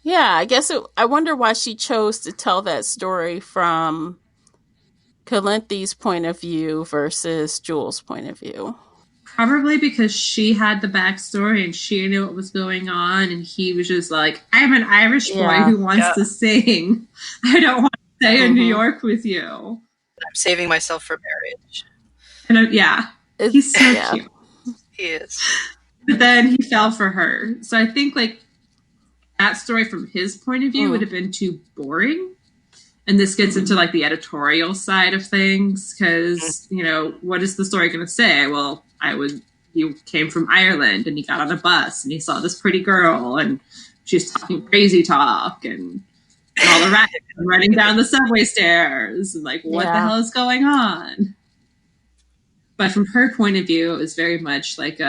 Yeah, I guess I wonder why she chose to tell that story from Calenthi's point of view versus Jules' point of view. Probably because she had the backstory and she knew what was going on, and he was just like, I'm an Irish boy who wants to sing. I don't want to stay in New York with you. I'm saving myself for marriage. And he's so cute. He is. But then he fell for her. So I think like that story from his point of view would have been too boring. And this gets into like the editorial side of things, because, what is the story going to say? Well, I would he came from Ireland and he got on a bus and he saw this pretty girl and she's talking crazy talk and all the rats running down the subway stairs and like what the hell is going on. But from her point of view, it was very much like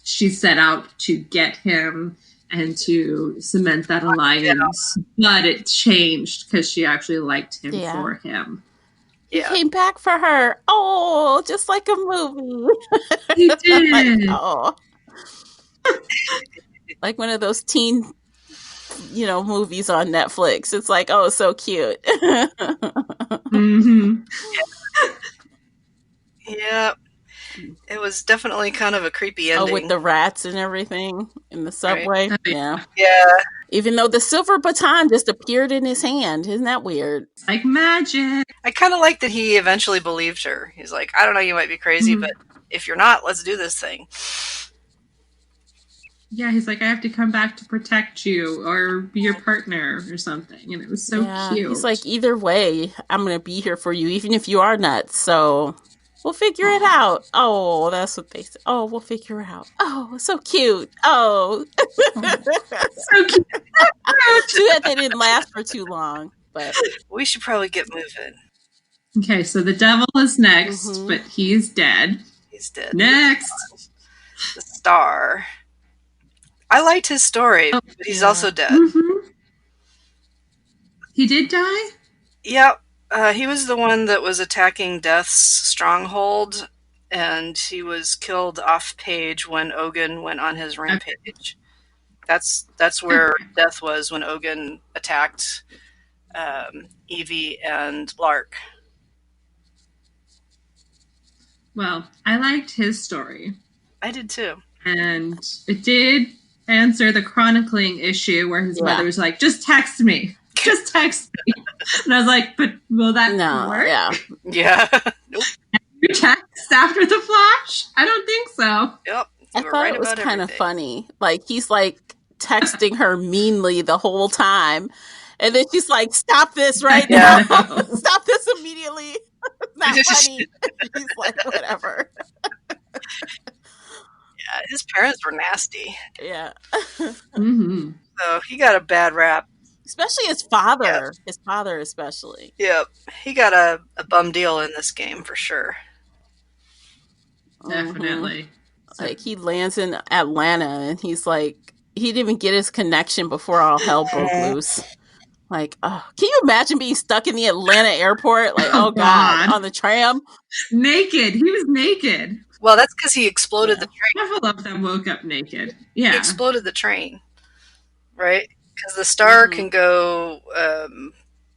she set out to get him and to cement that alliance, but it changed because she actually liked him for him. He came back for her. Oh, just like a movie. He did. Like, oh. Like one of those teen, movies on Netflix. It's like, oh, so cute. Mm-hmm. Yeah. It was definitely kind of a creepy ending. Oh, with the rats and everything in the subway. Right. Yeah. Even though the silver baton just appeared in his hand. Isn't that weird? It's like magic. I kind of like that he eventually believed her. He's like, I don't know, you might be crazy, but if you're not, let's do this thing. Yeah, he's like, I have to come back to protect you or be your partner or something. And it was so cute. He's like, either way, I'm going to be here for you, even if you are nuts. So we'll figure it out. Oh, that's what they say. Oh, we'll figure it out. Oh, so cute. Oh. So cute. Too bad they didn't last for too long. But we should probably get moving. Okay, so the devil is next, but he's dead. He's dead. Next. The star. I liked his story, but he's also dead. Mm-hmm. He did die? Yep. He was the one that was attacking Death's stronghold, and he was killed off page when Ogun went on his rampage. That's where Death was when Ogun attacked Evie and Lark. Well, I liked his story. I did too. And it did answer the chronicling issue where his mother was like, just text me. Just text me. And I was like, but will that work? Yeah. Nope. You text after the flash? I don't think so. Yep. I thought it was kind of funny. Like, he's like texting her meanly the whole time. And then she's like, stop this right now. Stop this immediately. It's not funny. He's like, whatever. Yeah, his parents were nasty. Yeah. Mm-hmm. So he got a bad rap. Especially his father. Yeah. His father especially. Yep. He got a bum deal in this game for sure. Definitely. Like, he lands in Atlanta and he's like, he didn't even get his connection before all hell broke loose. Like, oh, can you imagine being stuck in the Atlanta airport? Like, oh God, on the tram? Naked. He was naked. Well, that's because he exploded the train. Several of them woke up naked. Yeah. He exploded the train, right? Because the star can go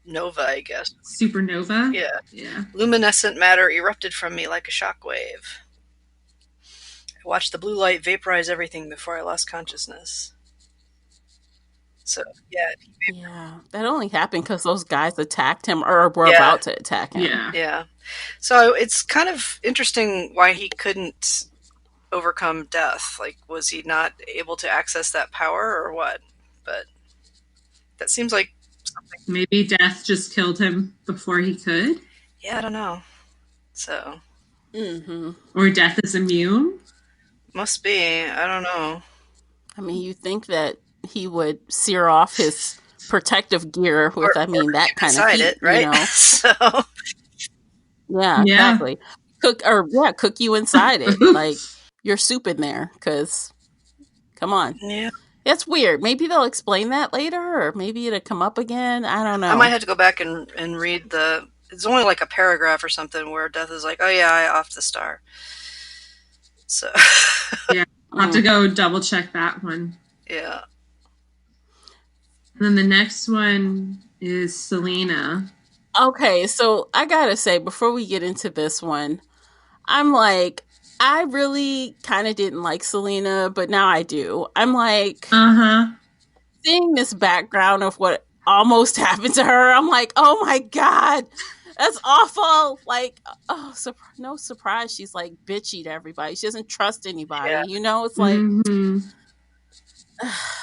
nova, I guess. Supernova? Yeah. Luminescent matter erupted from me like a shockwave. I watched the blue light vaporize everything before I lost consciousness. So, yeah, that only happened because those guys attacked him or were about to attack him. Yeah. So it's kind of interesting why he couldn't overcome death. Like, was he not able to access that power or what? But that seems like something. Maybe death just killed him before he could? Yeah, I don't know. So. Or death is immune? Must be. I don't know. I mean, you think that he would sear off his protective gear with, or that kind of heat, right? You know? So. Yeah, exactly. Cook you inside it. Like, your soup in there, because, come on. Yeah. It's weird. Maybe they'll explain that later, or maybe it'll come up again. I don't know. I might have to go back and read it's only like a paragraph or something where Death is like, oh yeah, I offed the star. So. Yeah, I'll have to go double check that one. Yeah. And then the next one is Selena. Okay, so I gotta say, before we get into this one, I'm like, I really kind of didn't like Selena, but now I do. I'm like, seeing this background of what almost happened to her, I'm like, oh my God, that's awful. Like, oh, no surprise she's like bitchy to everybody. She doesn't trust anybody, you know? It's like...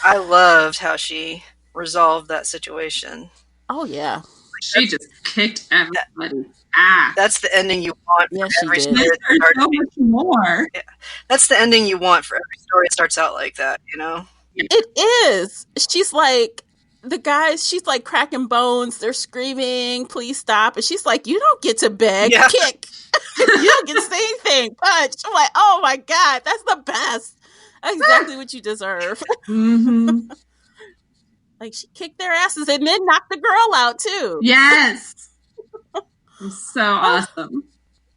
I loved how she resolved that situation. Oh, yeah. She just kicked everybody's ass. That's the ending you want for Yes, she every did. story that There's starts. so much more. Yeah. That's the ending you want for every story that starts out like that, you know? It is. She's like, the guys, she's like cracking bones. They're screaming, please stop. And she's like, you don't get to beg, Yeah. kick. You don't get to say anything, punch. I'm like, oh my God, that's the best. That's exactly what you deserve. Mm-hmm. Like, she kicked their asses and then knocked the girl out too. Yes. So awesome.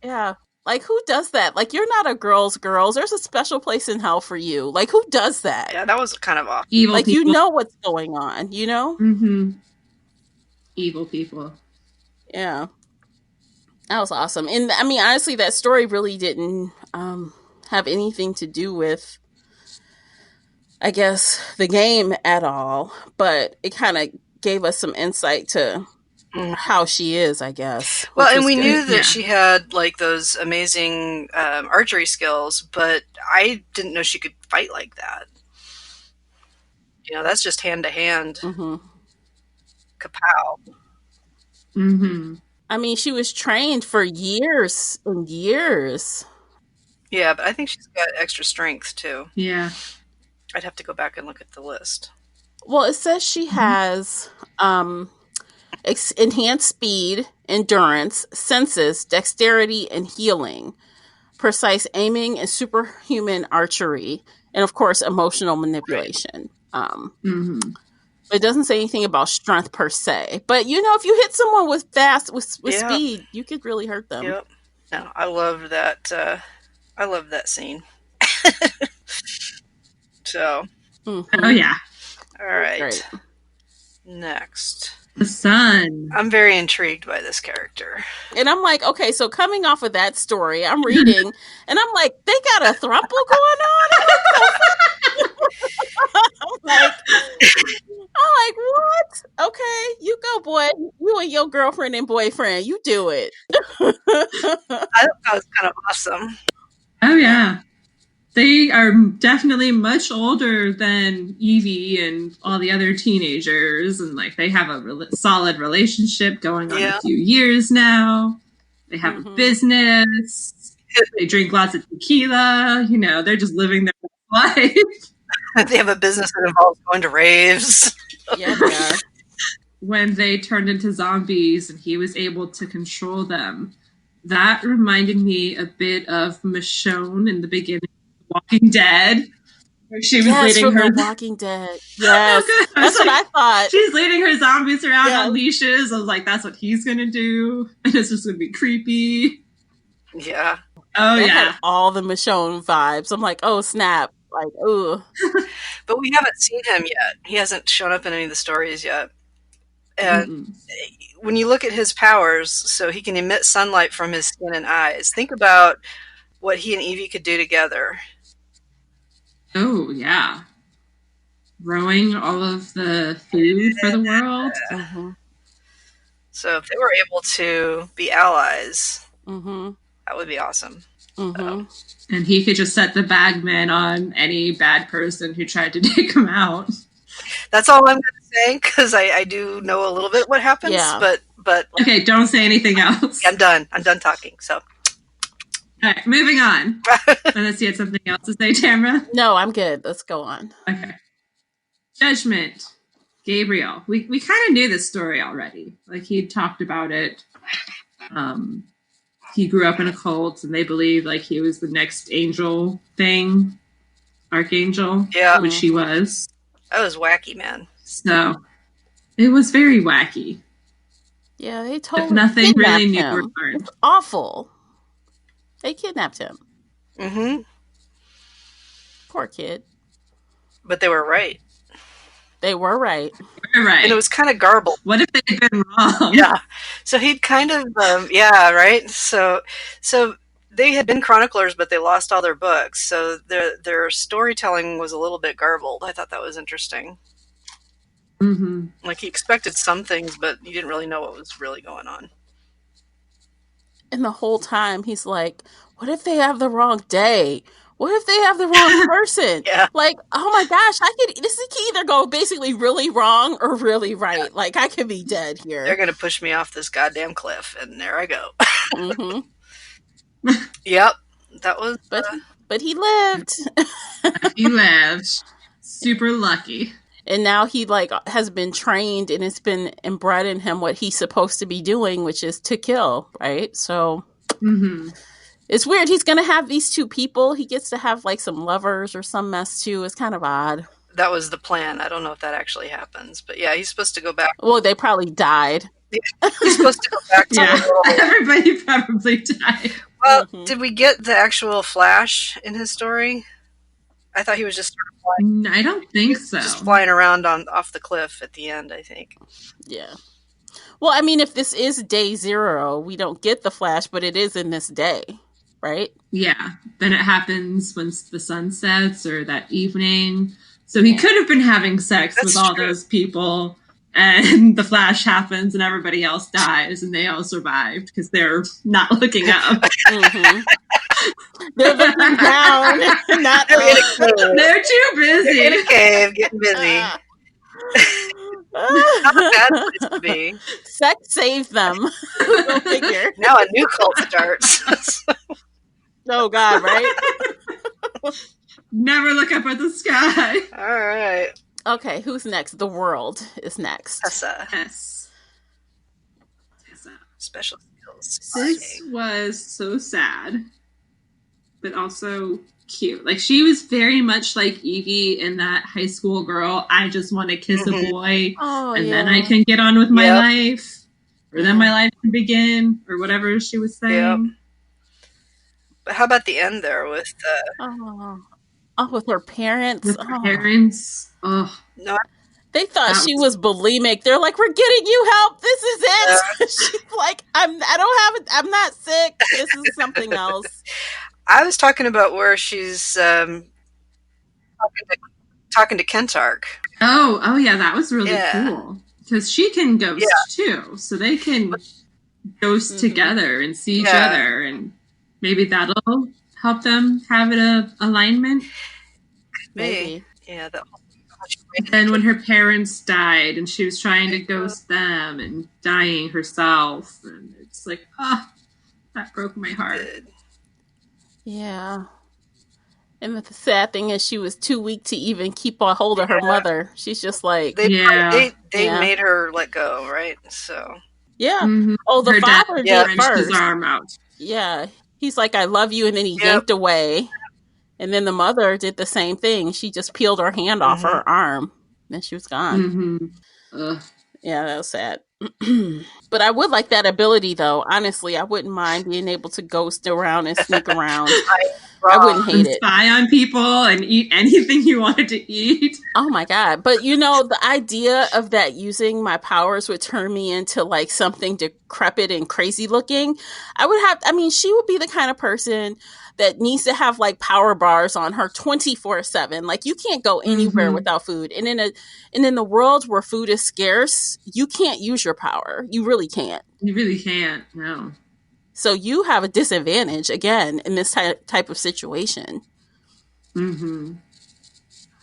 Yeah. Like, who does that? Like, you're not a girl's girls. There's a special place in hell for you. Like, who does that? Yeah, that was kind of off. Evil Like, people. you know what's going on, you know? Mm-hmm. Evil people. Yeah. That was awesome. And I mean, honestly, that story really didn't have anything to do with, I guess, the game at all. But it kind of gave us some insight to how she is, I guess. Well, which and was we good. knew that Yeah. she had like those amazing archery skills, but I didn't know she could fight like that. You know, that's just hand to hand. Mm-hmm. Kapow. Mm-hmm. I mean, she was trained for years and years. Yeah, but I think she's got extra strength too. Yeah. I'd have to go back and look at the list. Well, it says she has enhanced speed, endurance, senses, dexterity, and healing, precise aiming, and superhuman archery, and of course, emotional manipulation. Mm-hmm. It doesn't say anything about strength per se, but you know, if you hit someone with Yeah. speed, you could really hurt them. Yep. No, I love that. I love that scene. So, Mhm. Oh yeah. all right. Great. Next. The sun. I'm very intrigued by this character. And I'm like, okay, so coming off of that story, I'm reading, and I'm like, they got a throuple going on. I'm like, what? Okay, you go, boy. You and your girlfriend and boyfriend, you do it. I thought that was kind of awesome. Oh yeah. They are definitely much older than Evie and all the other teenagers, and like they have a solid relationship going on a few years now. They have a business. They drink lots of tequila. You know, they're just living their life. They have a business that involves going to raves. Yeah, they are. When they turned into zombies and he was able to control them, that reminded me a bit of Michonne in the beginning of Walking Dead, where she was leading from her The Walking Dead. Yes, Oh, that's what I thought. She's leading her zombies around Yeah. on leashes. I was like, that's what he's gonna do, and it's just gonna be creepy. Yeah. Oh That yeah. had all the Michonne vibes. I'm like, oh snap! Like, ooh. But we haven't seen him yet. He hasn't shown up in any of the stories yet. And Mm-mm. when you look at his powers, so he can emit sunlight from his skin and eyes. Think about what he and Evie could do together. Oh yeah. Growing all of the food for the world. Mm-hmm. So if they were able to be allies, Mm-hmm. that would be awesome. Mm-hmm. And he could just set the bagman on any bad person who tried to take him out. That's all I'm going to say, because I do know a little bit what happens. Yeah. But Okay, don't say anything else. I'm done. I'm done talking. So All right, moving on. Unless you had something else to say, Tamara. No, I'm good. Let's go on. Okay. Judgment. Gabriel. We kind of knew this story already. Like he'd talked about it. He grew up in a cult, and they believed like he was the next angel thing, archangel, Yeah. which he was. that was wacky, man. So it was very wacky. Yeah, they If totally nothing really kidnapped new or him. learned. It's awful. They kidnapped him. Mm-hmm. Poor kid. But they were right. They were right. All right. And it was kind of garbled. What if they'd been wrong? Yeah. So he'd kind of, yeah, right? So they had been chroniclers, but they lost all their books. So their storytelling was a little bit garbled. I thought that was interesting. Mm-hmm. Like he expected some things, but you didn't really know what was really going on. And the whole time he's like, what if they have the wrong day? What if they have the wrong person? Yeah. Like, oh my gosh, this could either go basically really wrong or really right. Yeah. Like, I could be dead here. They're going to push me off this goddamn cliff, and there I go. Mm-hmm. Yep. That was... But he lived. He lived. Super lucky. And now he, like, has been trained, and it's been inbred in him what he's supposed to be doing, which is to kill, right? So... Mm-hmm. It's weird. He's going to have these two people. He gets to have, like, some lovers or some mess, too. It's kind of odd. That was the plan. I don't know if that actually happens. But yeah, he's supposed to go back. Well, they probably died. He's supposed to go back to yeah, the world. Everybody probably died. Well, did we get the actual Flash in his story? I thought he was just sort of flying. I don't think so. Just flying around off the cliff at the end, I think. Yeah. Well, I mean, if this is day 0, we don't get the Flash, but it is in this day. Right? Yeah. Then it happens when the sun sets or that evening. So he could have been having sex with all those people, and the Flash happens and everybody else dies, and they all survived because they're not looking up. Mm-hmm. They're looking down. Not They're too busy. They're in a cave getting busy. Not a bad place to be. Sex saved them. Go figure. Now a new cult starts. Oh, God, right? Never look up at the sky. All right. Okay, who's next? The World is next. Tessa. Yes. Tessa. Special skills. This was so sad, but also cute. Like, she was very much like Evie in that high school girl. I just want to kiss a boy, then I can get on with my life, or then my life can begin, or whatever she was saying. Yep. But how about the end there with with her parents? With her parents. Oh. No, they thought she was bulimic. They're like, "We're getting you help. This is it." She's like, I'm not sick. This is something else. I was talking about where she's talking to Kentark. Oh yeah, that was really cool. Because she can ghost too. So they can ghost together and see each other, and maybe that'll help them have an alignment. Maybe. Yeah. Then when her parents died and she was trying to ghost them and dying herself, and it's like, that broke my heart. Yeah. And the sad thing is she was too weak to even keep a hold of her mother. She's just like... They made her let go, right? So... Yeah. Mm-hmm. Oh, the father did first. His arm out. Yeah. He's like, I love you, and then he yanked away. And then the mother did the same thing. She just peeled her hand off her arm. And she was gone. Mm-hmm. Yeah, that was sad. But I would like that ability, though. Honestly, I wouldn't mind being able to ghost around and sneak around. I wouldn't hate it. Spy on people and eat anything you wanted to eat. Oh my God. But the idea of that using my powers would turn me into like something decrepit and crazy looking. She would be the kind of person that needs to have like power bars on her 24/7. Like, you can't go anywhere without food. And in the world where food is scarce, you can't use your power. You really can't. You really can't. No. So you have a disadvantage again in this type of situation. Mm-hmm.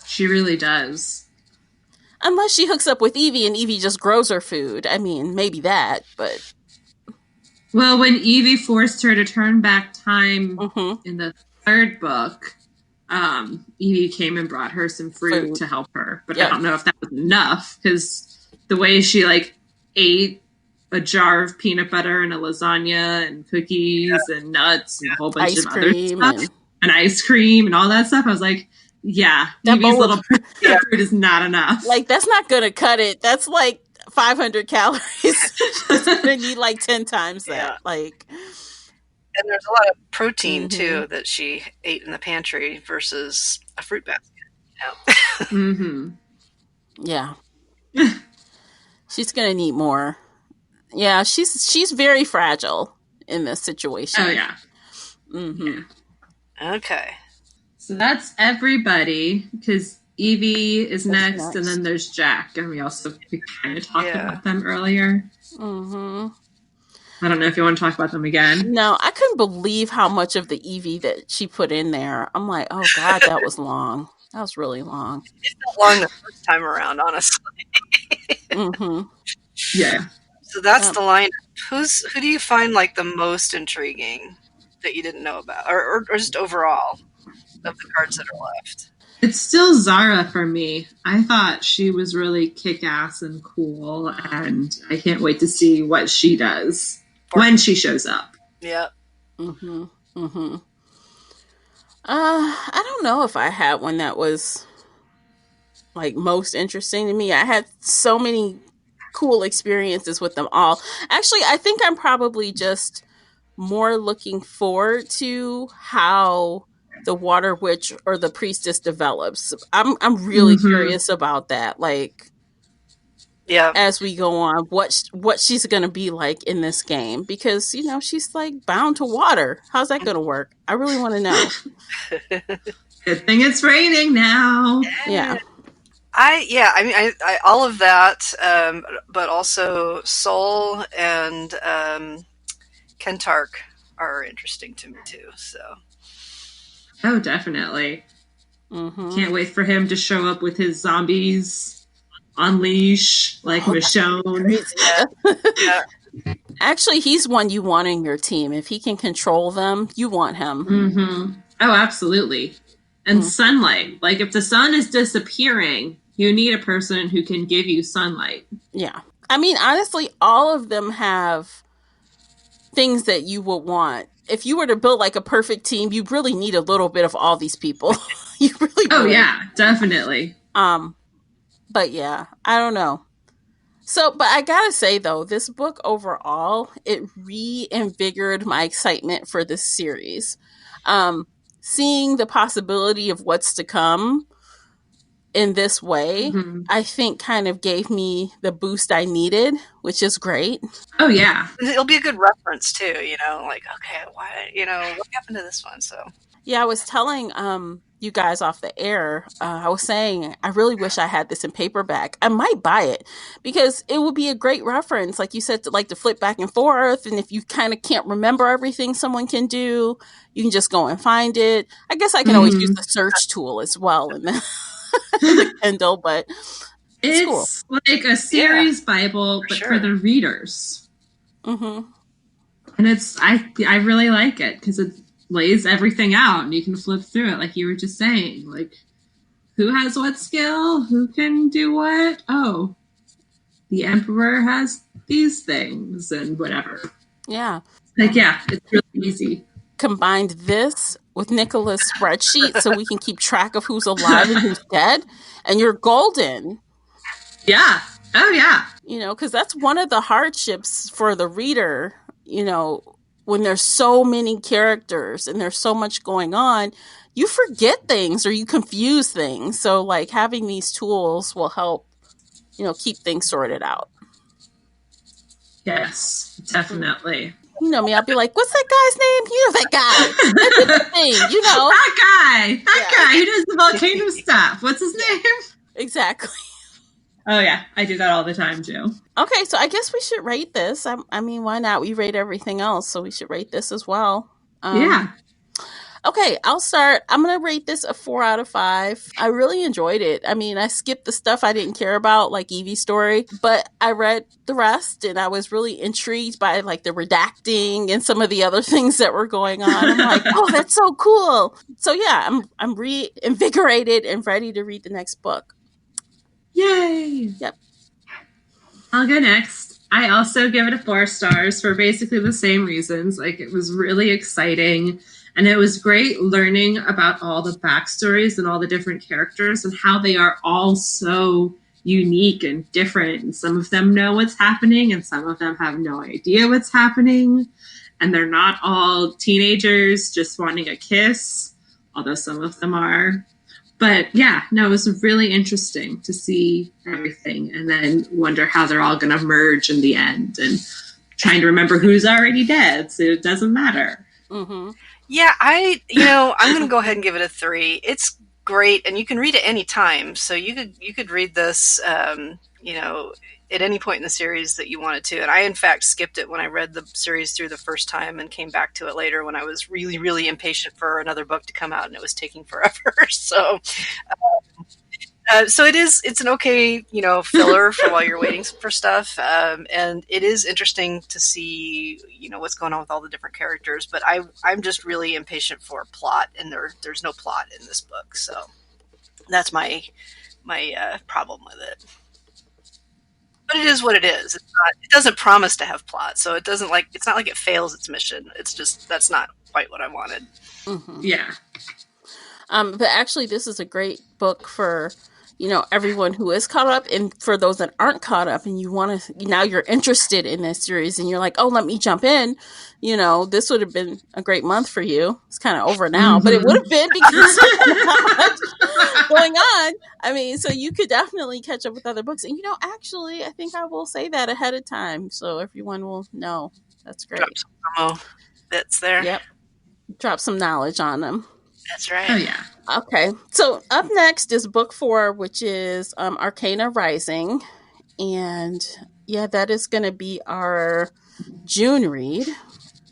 She really does. Unless she hooks up with Evie and Evie just grows her food. I mean, maybe that, but... Well, when Evie forced her to turn back time in the 3rd book, Evie came and brought her some fruit to help her. But I don't know if that was enough, because the way she, like, ate a jar of peanut butter and a lasagna and cookies and nuts and a whole bunch of other stuff and ice cream and all that stuff, I was like, Evie's little fruit is not enough. Like, that's not going to cut it. That's like 500 calories. She's going to need like 10 times that. Like, and there's a lot of protein too that she ate in the pantry versus a fruit basket. Yeah. She's going to need more. Yeah, she's very fragile in this situation. Oh yeah. Okay. So that's everybody, because Evie is next, and then there's Jack, and we kind of talked about them earlier. I don't know if you want to talk about them again. No, I couldn't believe how much of the Eevee that she put in there. I'm like, oh God, that was long. That was really long. It felt long the first time around, honestly. Mm-hmm. Yeah. So that's the line. Who do you find like the most intriguing that you didn't know about, or just overall of the cards that are left? It's still Zara for me. I thought she was really kick-ass and cool, and I can't wait to see what she does when she shows up. Yeah. Mm-hmm. Mm-hmm. I don't know if I had one that was like most interesting to me. I had so many cool experiences with them all. Actually, I think I'm probably just more looking forward to how the water witch or the priestess develops. I'm really curious about that. Like, yeah, as we go on, what she's gonna be like in this game, because she's like bound to water. How's that gonna work? I really want to know. Good thing it's raining now. Yeah. I mean, I all of that, but also Soul and Kentark are interesting to me too. So. Oh, definitely. Mm-hmm. Can't wait for him to show up with his zombies on leash, like Michonne. Yeah. Actually, he's one you want in your team. If he can control them, you want him. Mm-hmm. Oh, absolutely. And sunlight. Like, if the sun is disappearing, you need a person who can give you sunlight. Yeah. I mean, honestly, all of them have things that you would want. If you were to build like a perfect team, you really need a little bit of all these people. You really Oh, would. yeah, definitely. But yeah, I don't know. So, but I gotta say though, this book overall, it reinvigorated my excitement for this series. Seeing the possibility of what's to come in this way, I think kind of gave me the boost I needed, which is great. Oh, yeah. It'll be a good reference too, like, okay, why, what happened to this one? So. Yeah, I was telling you guys off the air, I was saying, I really wish I had this in paperback. I might buy it because it would be a great reference. Like you said, to flip back and forth. And if you kind of can't remember everything someone can do, you can just go and find it. I guess I can always use the search tool as well in the Kindle, but it's cool. Like a series Bible, but for the readers. Mm-hmm. And I really like it because it lays everything out and you can flip through it like you were just saying. Like, who has what skill? Who can do what? Oh, the Emperor has these things and whatever. Yeah. Like, yeah, it's really easy. Combined this with Nicola's spreadsheet so we can keep track of who's alive and who's dead, and you're golden. Yeah. Oh, yeah. Because that's one of the hardships for the reader, when there's so many characters and there's so much going on, you forget things or you confuse things. So, like, having these tools will help, keep things sorted out. Yes, definitely. You know me, I'll be like, what's that guy's name? You know that guy. That's the thing, That guy who does the volcano stuff. What's his name? Exactly. Oh, yeah. I do that all the time, too. Okay, so I guess we should rate this. I mean, why not? We rate everything else, so we should rate this as well. Yeah. Okay, I'll start. I'm going to rate this a 4 out of 5. I really enjoyed it. I mean, I skipped the stuff I didn't care about, like Evie's story, but I read the rest, and I was really intrigued by, like, the redacting and some of the other things that were going on. I'm like, oh, that's so cool. So, yeah, I'm reinvigorated and ready to read the next book. Yay! Yep. I'll go next. I also give it a 4 stars for basically the same reasons. Like, it was really exciting, and it was great learning about all the backstories and all the different characters and how they are all so unique and different. And some of them know what's happening, and some of them have no idea what's happening. And they're not all teenagers just wanting a kiss, although some of them are. But yeah, no, it was really interesting to see everything and then wonder how they're all going to merge in the end and trying to remember who's already dead, so it doesn't matter. Mm-hmm. Yeah, I'm going to go ahead and give it a 3. It's great, and you can read it any time. So you could read this, at any point in the series that you wanted to. And I, in fact, skipped it when I read the series through the first time and came back to it later when I was really, really impatient for another book to come out and it was taking forever. So it's an okay, filler for while you're waiting for stuff. And it is interesting to see, what's going on with all the different characters. But I'm just really impatient for plot, and there's no plot in this book. So that's my problem with it. But it is what it is. It doesn't promise to have plot, so it's not like it fails its mission. It's just that's not quite what I wanted. Mm-hmm. Yeah. But actually, this is a great book for everyone who is caught up, and for those that aren't caught up, and now you're interested in this series, and you're like, oh, let me jump in. This would have been a great month for you. It's kind of over now, but it would have been because there's not much going on. I mean, so you could definitely catch up with other books. And, actually, I think I will say that ahead of time, so everyone will know. That's great. Drop some promo bits there. Yep. Drop some knowledge on them. That's right. Oh, yeah. Okay. So up next is book 4, which is Arcana Rising. And, yeah, that is going to be our June read.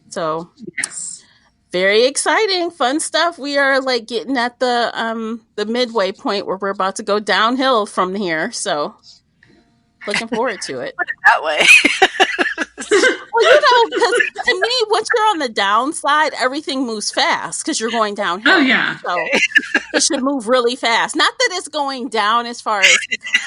So, yes. Very exciting, fun stuff. We are getting at the midway point where we're about to go downhill from here. So, looking forward to it. Put it that way. Well, because to me, once you're on the downside, everything moves fast because you're going downhill. Oh, yeah. So it should move really fast. Not that it's going down as far as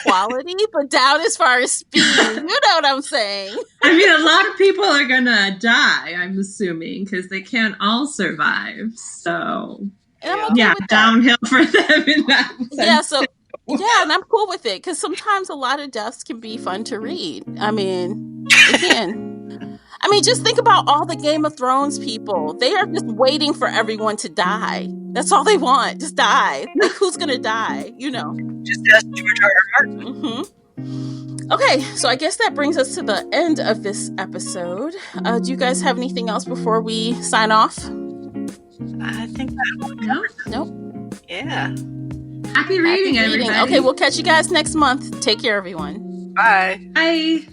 quality, but down as far as speed. You know what I'm saying? I mean, a lot of people are going to die, I'm assuming, because they can't all survive. So, downhill for them in that sense. Yeah, so... Yeah, and I'm cool with it because sometimes a lot of deaths can be fun to read. I mean, just think about all the Game of Thrones people. They are just waiting for everyone to die. That's all they want. Just die. Who's going to die? Just ask George R. R. Martin. Mm-hmm. Okay, so I guess that brings us to the end of this episode. Do you guys have anything else before we sign off? I think that Nope. Yeah. Happy reading, everybody. Okay, we'll catch you guys next month. Take care, everyone. Bye. Bye.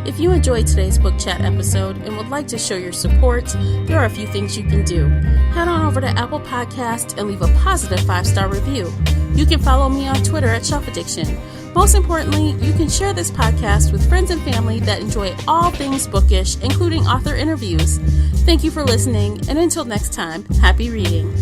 If you enjoyed today's book chat episode and would like to show your support, there are a few things you can do. Head on over to Apple Podcast and leave a positive 5-star review. You can follow me on Twitter at Shelf Addiction. Most importantly, you can share this podcast with friends and family that enjoy all things bookish, including author interviews. Thank you for listening, and until next time, happy reading.